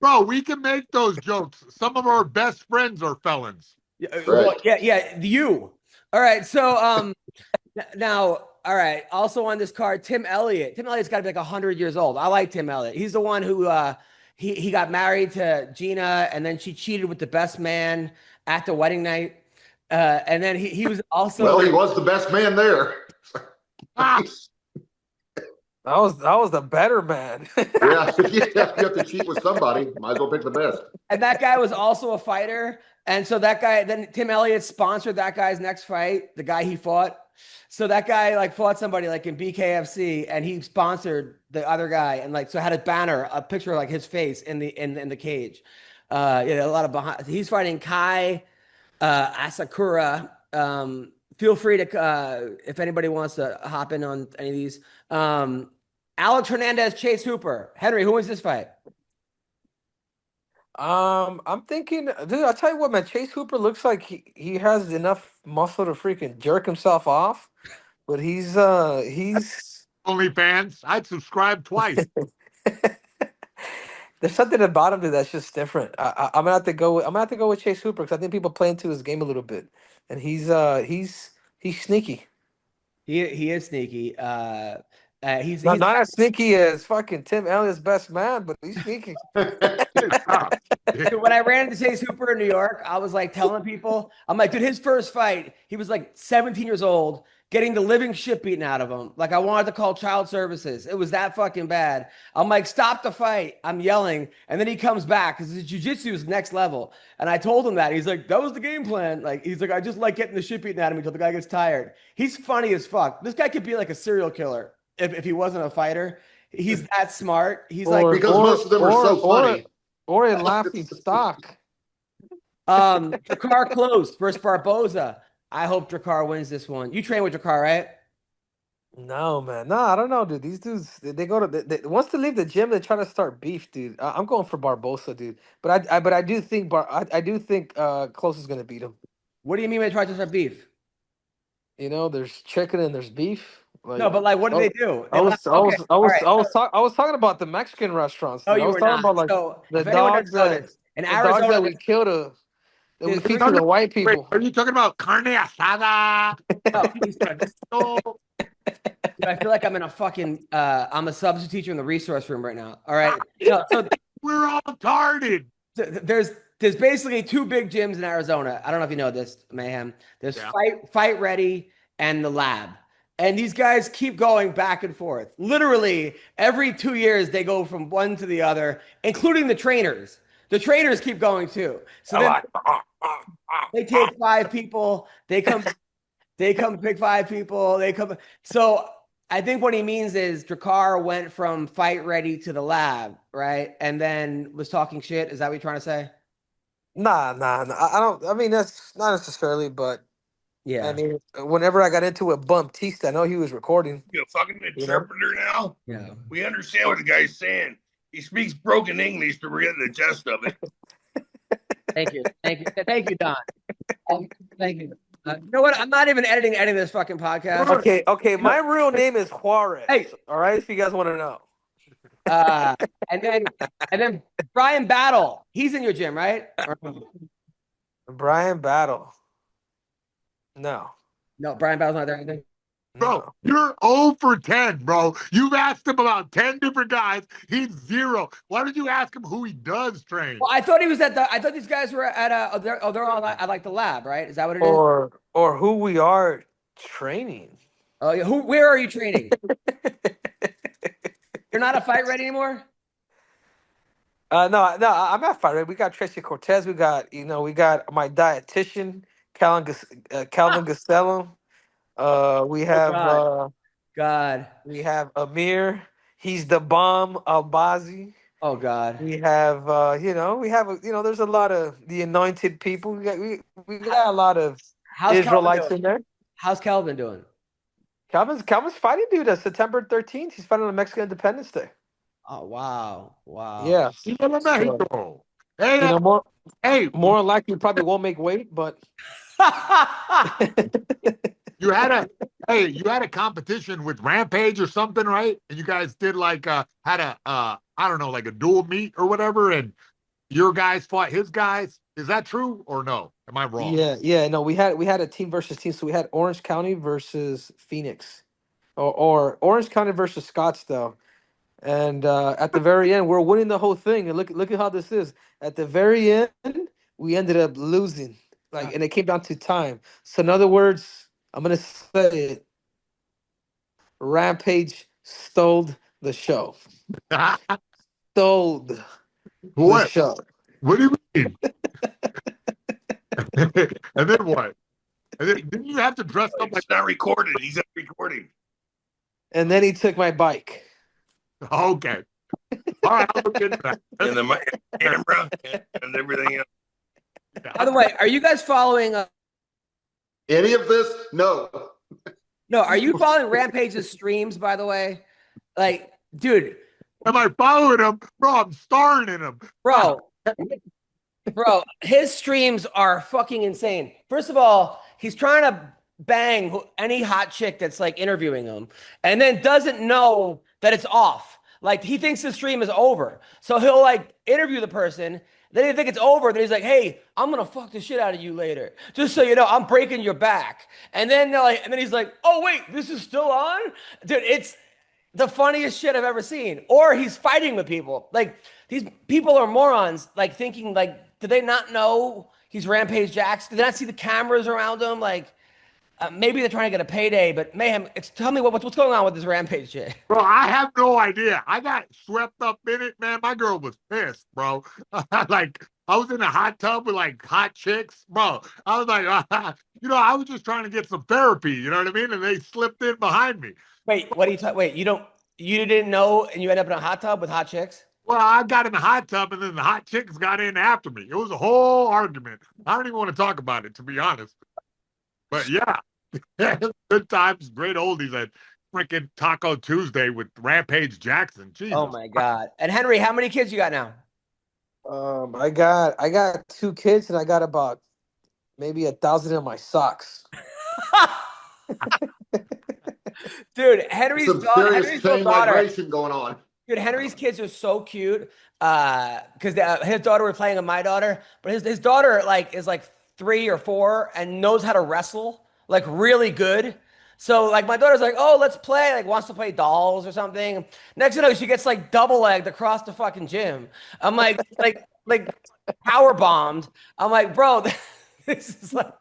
Bro, we can make those jokes. Some of our best friends are felons. Yeah. You. All right. So now. All right. Also on this card, Tim Elliott. Tim Elliott's got to be like 100 years old. I like Tim Elliott. He's the one who he got married to Gina, and then she cheated with the best man at the wedding night. And then he was also. Well, he was the best man there. I was the better man. Yeah, you have to cheat with somebody. Might as well pick the best. And that guy was also a fighter. And so that guy, then Tim Elliott sponsored that guy's next fight, the guy he fought. So that guy like fought somebody like in BKFC, and he sponsored the other guy, and like so had a banner, a picture of like his face in the cage. Yeah, a lot of behind. He's fighting Kai Asakura. Feel free to if anybody wants to hop in on any of these. Alex Hernandez, Chase Hooper. Henry, who wins this fight? I'm thinking, dude. I'll tell you what, man. Chase Hooper looks like he has enough muscle to freaking jerk himself off, but he's OnlyFans. I'd subscribe twice. there's something about him dude, that's just different. I'm gonna have to go. I'm gonna have to go with Chase Hooper because I think people play into his game a little bit, and he's sneaky. He is sneaky. He's Not as sneaky as fucking Tim Elliott's best man, but he's sneaky. Dude, when I ran into Chase Hooper in New York, I was like telling people, I'm like, dude, his first fight, he was like 17 years old, getting the living shit beaten out of him. Like I wanted to call child services. It was that fucking bad. I'm like, stop the fight. I'm yelling. And then he comes back because his jiu-jitsu is next level. And I told him that. He's like, that was the game plan. Like, he's like, I just like getting the shit beaten out of me until the guy gets tired. He's funny as fuck. This guy could be like a serial killer if he wasn't a fighter. He's that smart. He's because most of them are so funny. Or a laughing stock. Drakkar Close versus Barboza. I hope Drakkar wins this one. You train with Drakkar, right? No, man. No, I don't know, dude. These dudes, they go to once they leave the gym, they try to start beef, dude. I'm going for Barbosa, dude. But I do think Close is gonna beat him. What do you mean by try to start beef? You know, there's chicken and there's beef. Like, no, but like, what do they do? I was talking about the Mexican restaurants. Oh, dude. you I was were talking not. about like So, the if anyone dogs doesn't know that this, in the dogs Arizona, that we killed that we Dude, feed to the white Wait, people. are you talking about carne asada? Dude, I feel like I'm in a fucking I'm a substitute teacher in the resource room right now. All right. So We're all retarded. there's basically two big gyms in Arizona. I don't know if you know this, Mayhem. There's Fight Ready and the Lab. And these guys keep going back and forth. Literally, every 2 years, they go from one to the other, including the trainers. The trainers keep going too. So then they take 5 people. They come pick 5 people. They come. So I think what he means is Drakkar went from Fight Ready to the Lab, right? And then was talking shit. Is that what you're trying to say? Nah. I don't. I mean, that's not necessarily, but yeah. I mean, whenever I got into it, Bumptista, I know he was recording. You a fucking interpreter now? Yeah. We understand what the guy's saying. He speaks broken English, but we're getting the gist of it. Thank you, Don. Thank you. You know what? I'm not even editing this fucking podcast. Okay. My real name is Juarez. Hey. All right, if you guys want to know. And then Brian Battle. He's in your gym, right? Brian Battle. No, Brian Battle's not there. Anything. Bro, you're 0 for 10, bro. You've asked him about 10 different guys. He's 0. Why did you ask him who he does train? Well, I thought he was I thought these guys were at they're all at like the Lab, right? Is that what it is? Or who we are training. Oh, yeah. Where are you training? You're not a Fight Ready anymore? No, I'm not Fight Ready. We got Tracy Cortez. We got my dietitian, Calvin Gastelum. We have God. We have Amir. He's the bomb. Albazi. Oh God. We have there's a lot of the anointed people. We got a lot of Israelites in there. How's Calvin doing? Calvin's fighting, dude. September 13th. He's fighting on Mexican Independence Day. Oh wow. Yeah. So, more likely probably won't make weight, but you had a competition with Rampage or something, right? And you guys did like had a I don't know, like a dual meet or whatever, and your guys fought his guys. Is that true or no? Am I wrong? Yeah. No, we had a team versus team. So we had Orange County versus Phoenix, or Orange County versus Scottsdale. And at the very end, we're winning the whole thing. And look at how this is. At the very end, we ended up losing. And it came down to time. So in other words, I'm gonna say it. Rampage stole the show. Stole the show. What do you mean? And then what? Didn't you have to dress up like It's not recorded. He's not recording. And then he took my bike. Okay. All right, I'll look into that. And the camera and everything else. By the way, are you guys following? Any of this? No. No, are you following Rampage's streams? By the way, like, dude, Am I following him? Bro, I'm starring in him. bro, his streams are fucking insane. First of all, he's trying to bang any hot chick that's like interviewing him, and then doesn't know that it's off. Like, he thinks the stream is over, so he'll like interview the person. Then he think it's over. Then he's like, "Hey, I'm gonna fuck the shit out of you later, just so you know. I'm breaking your back." And then he's like, "Oh wait, this is still on, dude." It's the funniest shit I've ever seen. Or he's fighting with people. Like, these people are morons. Like, thinking like, do they not know he's Rampage Jackson? Did they not see the cameras around him? Like, maybe they're trying to get a payday. But mayhem, tell me what's going on with this Rampage shit. Bro, I have no idea. I got swept up in it, man. My girl was pissed, bro. Like, I was in a hot tub with like hot chicks, bro. I was like, I was just trying to get some therapy. You know what I mean? And they slipped in behind me. Wait, what are you talking? Wait, you didn't know, and you end up in a hot tub with hot chicks? Well, I got in the hot tub, and then the hot chicks got in after me. It was a whole argument. I don't even want to talk about it, to be honest. But yeah, good times, great oldies at freaking Taco Tuesday with Rampage Jackson. Jesus. Oh my god! And Henry, how many kids you got now? I got 2 kids, and I got about maybe 1,000 in my socks. Dude, Henry's Some daughter, serious Henry's chain little daughter. vibration going on. Dude, Henry's kids are so cute. Because his daughter was playing with my daughter, but his daughter is like 3 or 4 and knows how to wrestle like really good. So like my daughter's like, "Oh, let's play." Like, wants to play dolls or something. Next thing you know, she gets like double legged across the fucking gym. I'm like power bombed. I'm like, bro, this is like.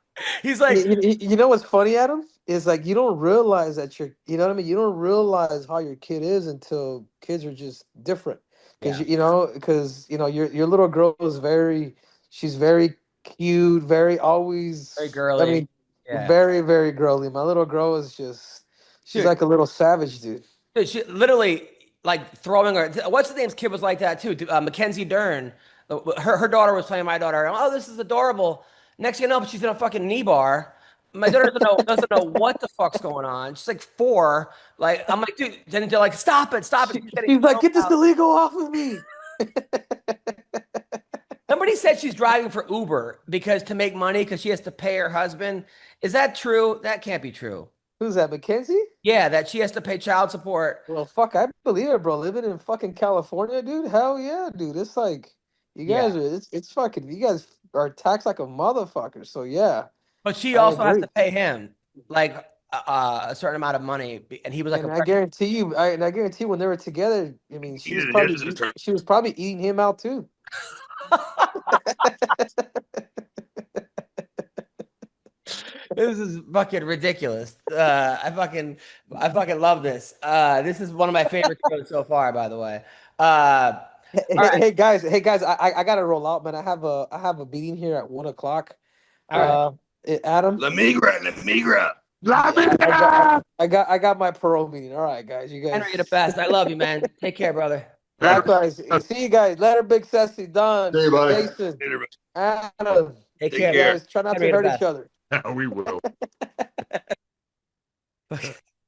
He's like, you know what's funny, Adam? Is like you don't realize that you know what I mean? You don't realize how your kid is until kids are just different. Because your little girl is she's very cute, very girly. I mean, very, very girly. My little girl is she's like a little savage, dude. Dude, she literally like throwing her. What's the name's kid was like that too? Mackenzie Dern. Her daughter was playing my daughter. Oh, this is adorable. Next thing you know, she's in a fucking knee bar. My daughter doesn't know what the fuck's going on. She's like 4. Like, I'm like, dude. Then they're like, stop it. She's like, get this illegal off of me. Somebody said she's driving for Uber to make money because she has to pay her husband. Is that true? That can't be true. Who's that, Mackenzie? Yeah, that she has to pay child support. Well, fuck, I believe it, bro. Living in fucking California, dude. Hell yeah, dude. It's like you guys are. It's fucking. You guys are taxed like a motherfucker. So yeah. But she also has to pay him like a certain amount of money, and he was like. And I guarantee you, when they were together, I mean, she was probably eating him out too. This is fucking ridiculous. I fucking love this. This is one of my favorite shows so far, by the way. Hey guys, I gotta roll out, man. I have a meeting here at 1:00. Adam, La migra. I got my parole meeting. All right, guys, you guys. Henry, you're the best. I love you, man. Take care, brother. Likewise. See you guys. Letter Big Sassy, Don, See you, buddy. Jason, Adam. Take care. care. Guys, try not Henry, to hurt the each other. We will.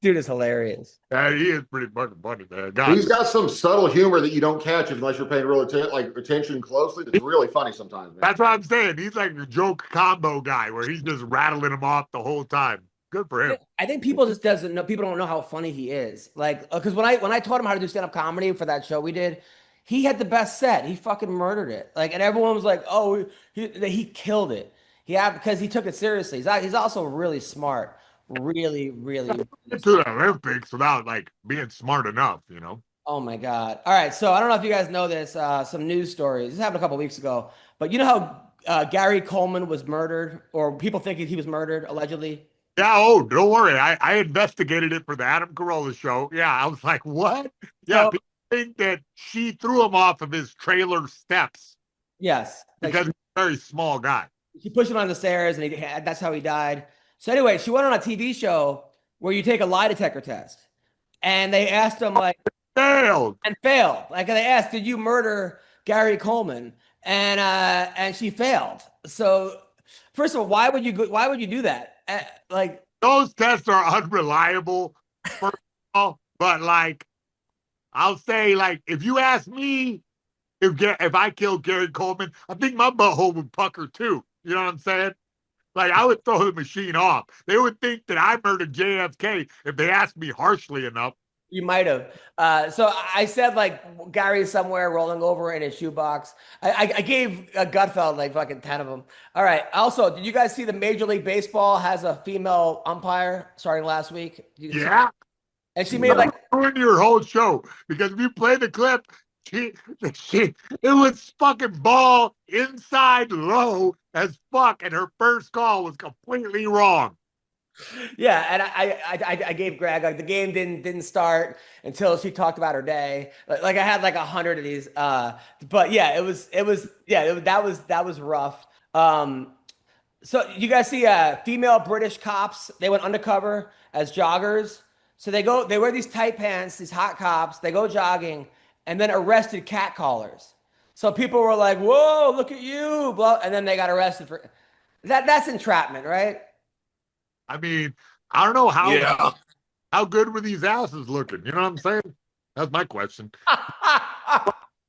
Dude is hilarious. He is pretty fucking funny, man. He's got some subtle humor that you don't catch unless you're paying real attention closely. It's really funny sometimes, man. That's what I'm saying. He's like a joke combo guy where he's just rattling them off the whole time. Good for him. I think people just doesn't know. People don't know how funny he is. Like, because when I taught him how to do stand up comedy for that show we did, he had the best set. He fucking murdered it. Like, and everyone was like, "Oh, he killed it." Because he took it seriously. He's also really smart. Really, really. To the Olympics without like being smart enough, you know. Oh my God! All right, so I don't know if you guys know this. Some news stories. This happened a couple weeks ago. But you know how Gary Coleman was murdered, or people think he was murdered allegedly. Yeah. Oh, don't worry. I investigated it for the Adam Carolla show. Yeah, I was like, what? Yeah, people think that she threw him off of his trailer steps. Yes, Because he's a very small guy. He pushed him on the stairs, and that's how he died. So anyway, she went on a TV show where you take a lie detector test, and they asked them like Failed. and failed. Like they asked, "Did you murder Gary Coleman?" And she failed. So first of all, why would you do that? Like Those tests are unreliable, first of all, but like I'll say, like, if you ask me if I killed Gary Coleman, I think my butthole would pucker too. You know what I'm saying? Like, I would throw the machine off. They would think that I murdered JFK if they asked me harshly enough. you might have. So I said like Gary's somewhere rolling over in his shoebox. I gave Gutfeld like fucking 10 of them. All right. Also, did you guys see the Major League Baseball has a female umpire starting last week? Yeah. And she made like ruin your whole show because if you play the clip, it was fucking ball inside low as fuck, and her first call was completely wrong. yeah, and I gave Greg like the game didn't start until she talked about her day. Like I had like 100 of these. But yeah, that was rough. So you guys see female British cops, they went undercover as joggers. So they wear these tight pants, these hot cops, they go jogging and then arrested catcallers. So people were like, whoa, look at you, blah, and then they got arrested for that's entrapment, right? I mean, I don't know how good were these asses looking? You know what I'm saying? That's my question.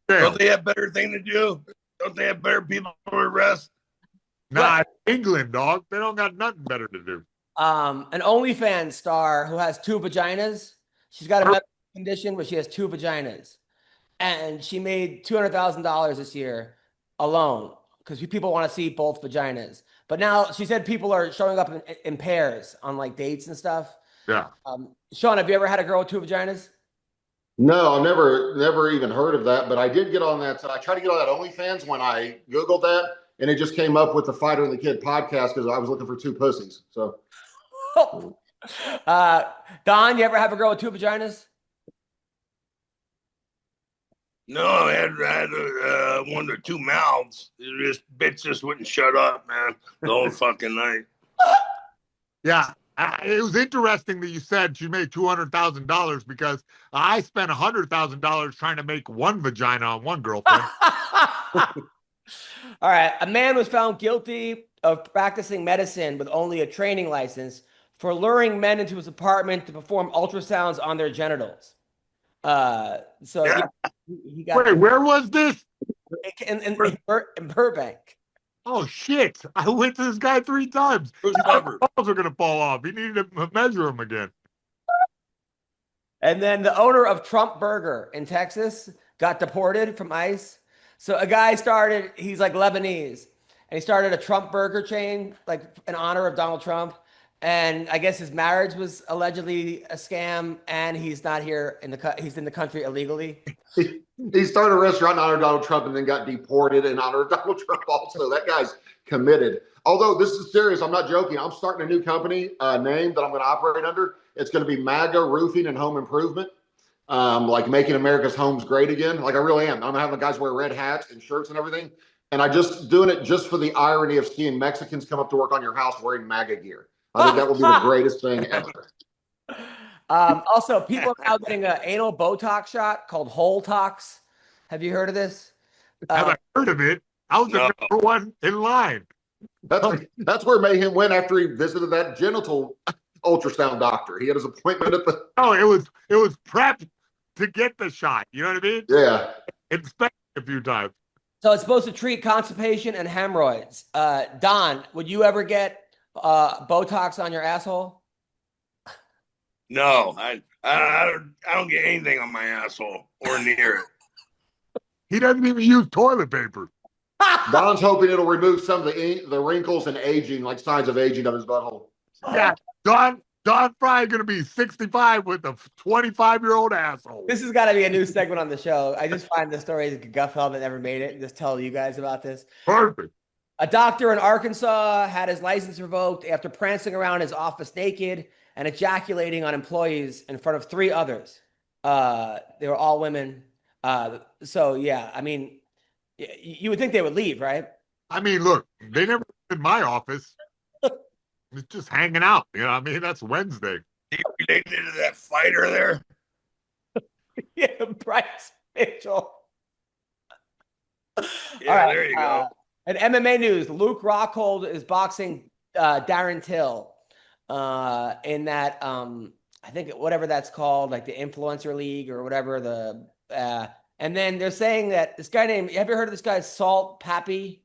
Don't they have better thing to do? Don't they have better people to arrest? Nah, England, dog. They don't got nothing better to do. An OnlyFans star who has 2 vaginas. She's got a medical condition where she has 2 vaginas. And she made $200,000 this year alone because people want to see both vaginas. But now she said people are showing up in pairs on like dates and stuff. Yeah. Sean, have you ever had a girl with 2 vaginas? No, I've never even heard of that, but I did get on that. I tried to get on that OnlyFans when I Googled that, and it just came up with the Fighter and the Kid podcast because I was looking for 2 pussies. So, Don, you ever have a girl with 2 vaginas? No, I had one or 2 mouths. This bitch just wouldn't shut up, man, the whole fucking night. Yeah. It was interesting that you said she made $200,000 because I spent $100,000 trying to make 1 vagina on 1 girlfriend. All right. A man was found guilty of practicing medicine with only a training license for luring men into his apartment to perform ultrasounds on their genitals. So Yeah. he got Wait, where was this? in Burbank. Oh, shit. I went to this guy 3 times. Who's covered? Balls are going to fall off. He needed to measure them again. And then the owner of Trump Burger in Texas got deported from ICE. So a guy he's like Lebanese, and he started a Trump Burger chain, like in honor of Donald Trump. And I guess his marriage was allegedly a scam, and he's not here he's in the country illegally. he started a restaurant in honor of Donald Trump and then got deported in honor of Donald Trump also. That guy's committed. Although this is serious, I'm not joking. I'm starting a new company name that I'm going to operate under. It's going to be MAGA Roofing and Home Improvement, like making America's homes great again. Like I really am. I'm having guys wear red hats and shirts and everything. And I just doing it just for the irony of seeing Mexicans come up to work on your house wearing MAGA gear. I think that will be the greatest thing ever. Also, people are now getting an anal Botox shot called Hole Tox. Have you heard of this? Have I heard of it? I was the number 1 in line. That's where Mayhem went after he visited that genital ultrasound doctor. He had his appointment at the. Oh, it was prepped to get the shot. You know what I mean? Yeah. Inspected a few times. So it's supposed to treat constipation and hemorrhoids. Don, would you ever get Botox on your asshole? No, I don't get anything on my asshole or near it. He doesn't even use toilet paper. Don's hoping it'll remove some of the wrinkles and aging, like signs of aging of his butthole. Yeah, Don Fry going to be 65 with a 25-year-old asshole. This has got to be a new segment on the show. I just find the stories of Gutfeld that never made it and just tell you guys about this. Perfect. A doctor in Arkansas had his license revoked after prancing around his office naked and ejaculating on employees in front of 3 others. They were all women. So, yeah, I mean, you would think they would leave, right? I mean, look, they never in my office. It's just hanging out. You know what I mean? That's Wednesday. Related to that fighter there? Yeah, Bryce Mitchell. Yeah, All right, there you go. and MMA news: Luke Rockhold is boxing Darren Till in that I think whatever that's called, like the Influencer League or whatever. And then they're saying that this guy named, have you heard of this guy Salt Pappy?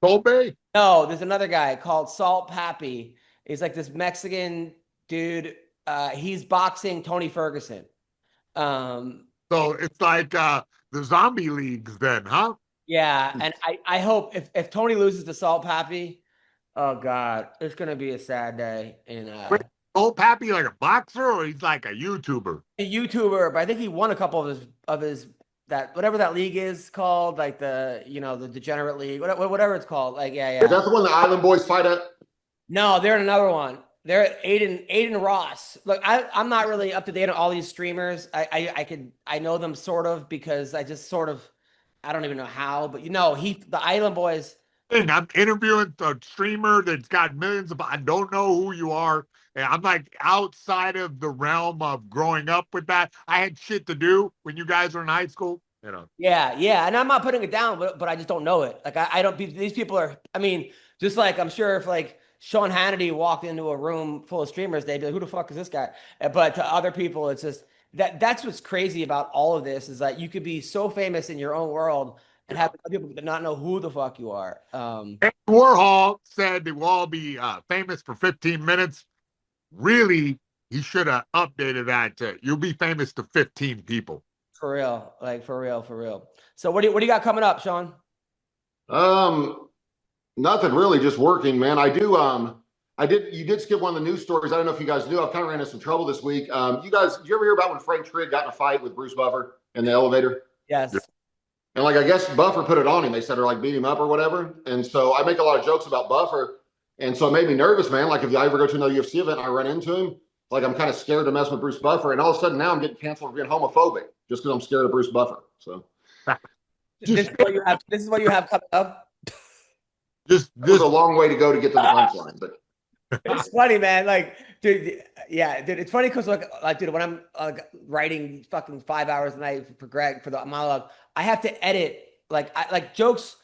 Colby? No, there's another guy called Salt Pappy. He's like this Mexican dude. He's boxing Tony Ferguson. So it's like the zombie leagues then, huh? Yeah, and I hope if Tony loses to Salt Pappy, oh God, it's gonna be a sad day. Wait, Old Pappy like a boxer or he's like a YouTuber? A YouTuber, but I think he won a couple of his that whatever that league is called, like the the Degenerate League, whatever it's called. Like yeah. Is that the one the Island Boys fight at? No, they're in another one. They're at Aiden Ross. Look, I'm not really up to date on all these streamers. I know them sort of because I just sort of I don't even know how, but the Island Boys. I'm interviewing a streamer that's got millions of. I don't know who you are. And I'm like outside of the realm of growing up with that. I had shit to do when you guys were in high school. Yeah, and I'm not putting it down, but I just don't know it. Like I don't. These people are. I mean, just like I'm sure if like Sean Hannity walked into a room full of streamers, they'd be like, "Who the fuck is this guy?" But to other people, it's just that's what's crazy about all of this is that you could be so famous in your own world and have people not know who the fuck you are. Warhol said they will all be famous for 15 minutes. Really, he should have updated that to you'll be famous to 15 people. For real, like for real. So what do you got coming up, Sean? Nothing really, just working, man. You did skip one of the news stories. I don't know if you guys knew. I've kind of ran into some trouble this week. Did you ever hear about when Frank Trigg got in a fight with Bruce Buffer in the elevator? Yes. And like I guess Buffer put it on him. They said or like beat him up or whatever. And so I make a lot of jokes about Buffer. And so it made me nervous, man. Like if I ever go to another UFC event and I run into him, like I'm kind of scared to mess with Bruce Buffer. And all of a sudden now I'm getting canceled for being homophobic just because I'm scared of Bruce Buffer. So this is what you have coming up. This was a long way to go to get to the punchline, but it's funny, man. Like, dude, it's funny because like, dude, when I'm writing fucking 5 hours a night for Greg for the monologue, I have to edit like jokes.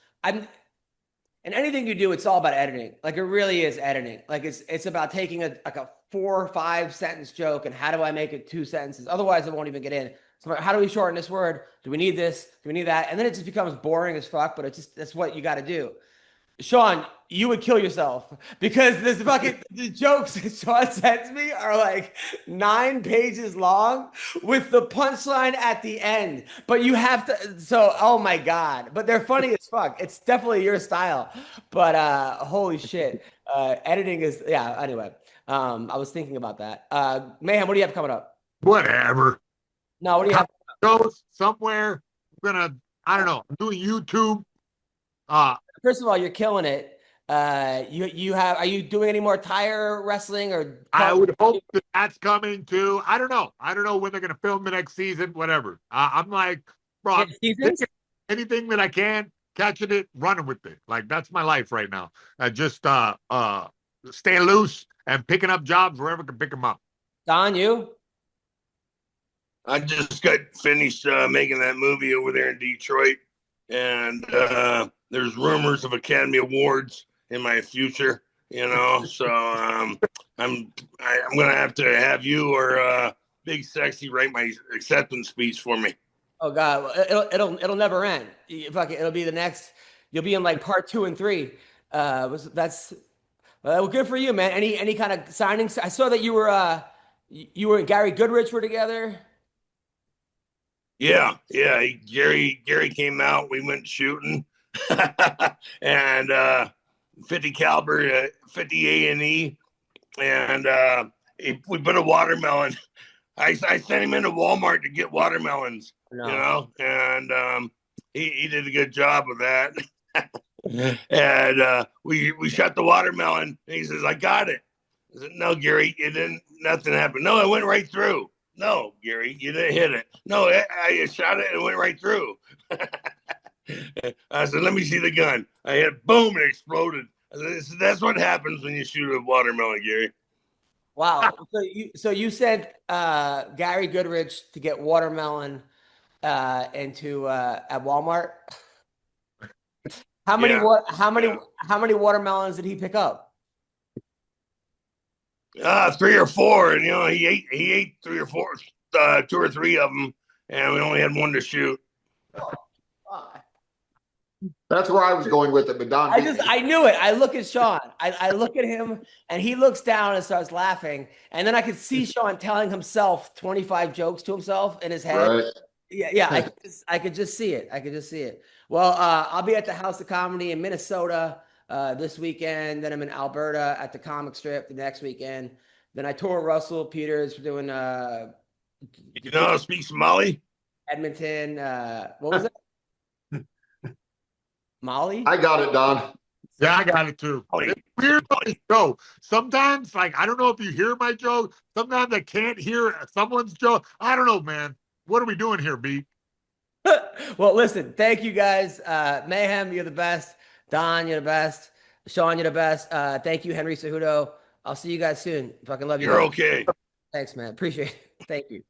And anything you do, it's all about editing. Like it really is editing. Like it's about taking a 4 or 5 sentence joke and how do I make it 2 sentences? Otherwise, it won't even get in. So how do we shorten this word? Do we need this? Do we need that? And then it just becomes boring as fuck. But that's what you got to do. Sean, you would kill yourself because this fucking the jokes that Sean sends me are like 9 pages long with the punchline at the end. But you have to, so oh my God. But they're funny as fuck. It's definitely your style. But holy shit. Editing is anyway. I was thinking about that. Mayhem, what do you have coming up? Whatever. No, what do you have? Go somewhere. I don't know. I'm doing YouTube. First of all, you're killing it. Are you doing any more tire wrestling or? I would hope that's coming too. I don't know. I don't know when they're going to film the next season, whatever. I'm like, bro, anything that I can, catching it, running with it. Like that's my life right now. Just stay loose and picking up jobs wherever I can pick them up. Don, you? I just got finished making that movie over there in Detroit. And there's rumors of Academy Awards in my future, So I'm gonna have to have you or Big Sexy write my acceptance speech for me. Oh God, it'll never end. It'll be the next. You'll be in like part 2 and 3. Well, good for you, man. Any kind of signings? I saw that you were Gary Goodrich were together. Yeah. Gary came out. We went shooting, and 50 caliber, 50 A&E, and we put a watermelon. I sent him into Walmart to get watermelons, and he did a good job of that. And we shot the watermelon, and he says, "I got it." I said, "No, Gary, nothing happened. No, it went right through." "No, Gary, you didn't hit it." "No, I shot it and it went right through." I said, "Let me see the gun." I hit, boom, it exploded. That's what happens when you shoot a watermelon, Gary. Wow. So you said Gary Goodrich to get watermelon into at Walmart. How many watermelons did he pick up? 3 or 4, and he ate 3 or 4, 2 or 3 of them, and we only had one to shoot. That's where I was going with it, but Don. I knew it. I look at Sean. I look at him, and he looks down and starts laughing, and then I could see Sean telling himself 25 jokes to himself in his head. Right. Yeah. I could just see it. Well, I'll be at the House of Comedy in Minnesota this weekend. Then I'm in Alberta at the Comic Strip the next weekend. Then I tour Russell Peters for doing You know how to speak Somali? Edmonton. What was it? Molly? I got it, Don. Yeah, I got it too. It's weird on the show. Sometimes, like, I don't know if you hear my joke. Sometimes I can't hear someone's joke. I don't know, man. What are we doing here, B? Well, listen, thank you guys. Mayhem, you're the best. Don, you're the best. Sean, you're the best. Thank you, Henry Cejudo. I'll see you guys soon. Fucking love you. You're okay. Thanks, man. Appreciate it. Thank you.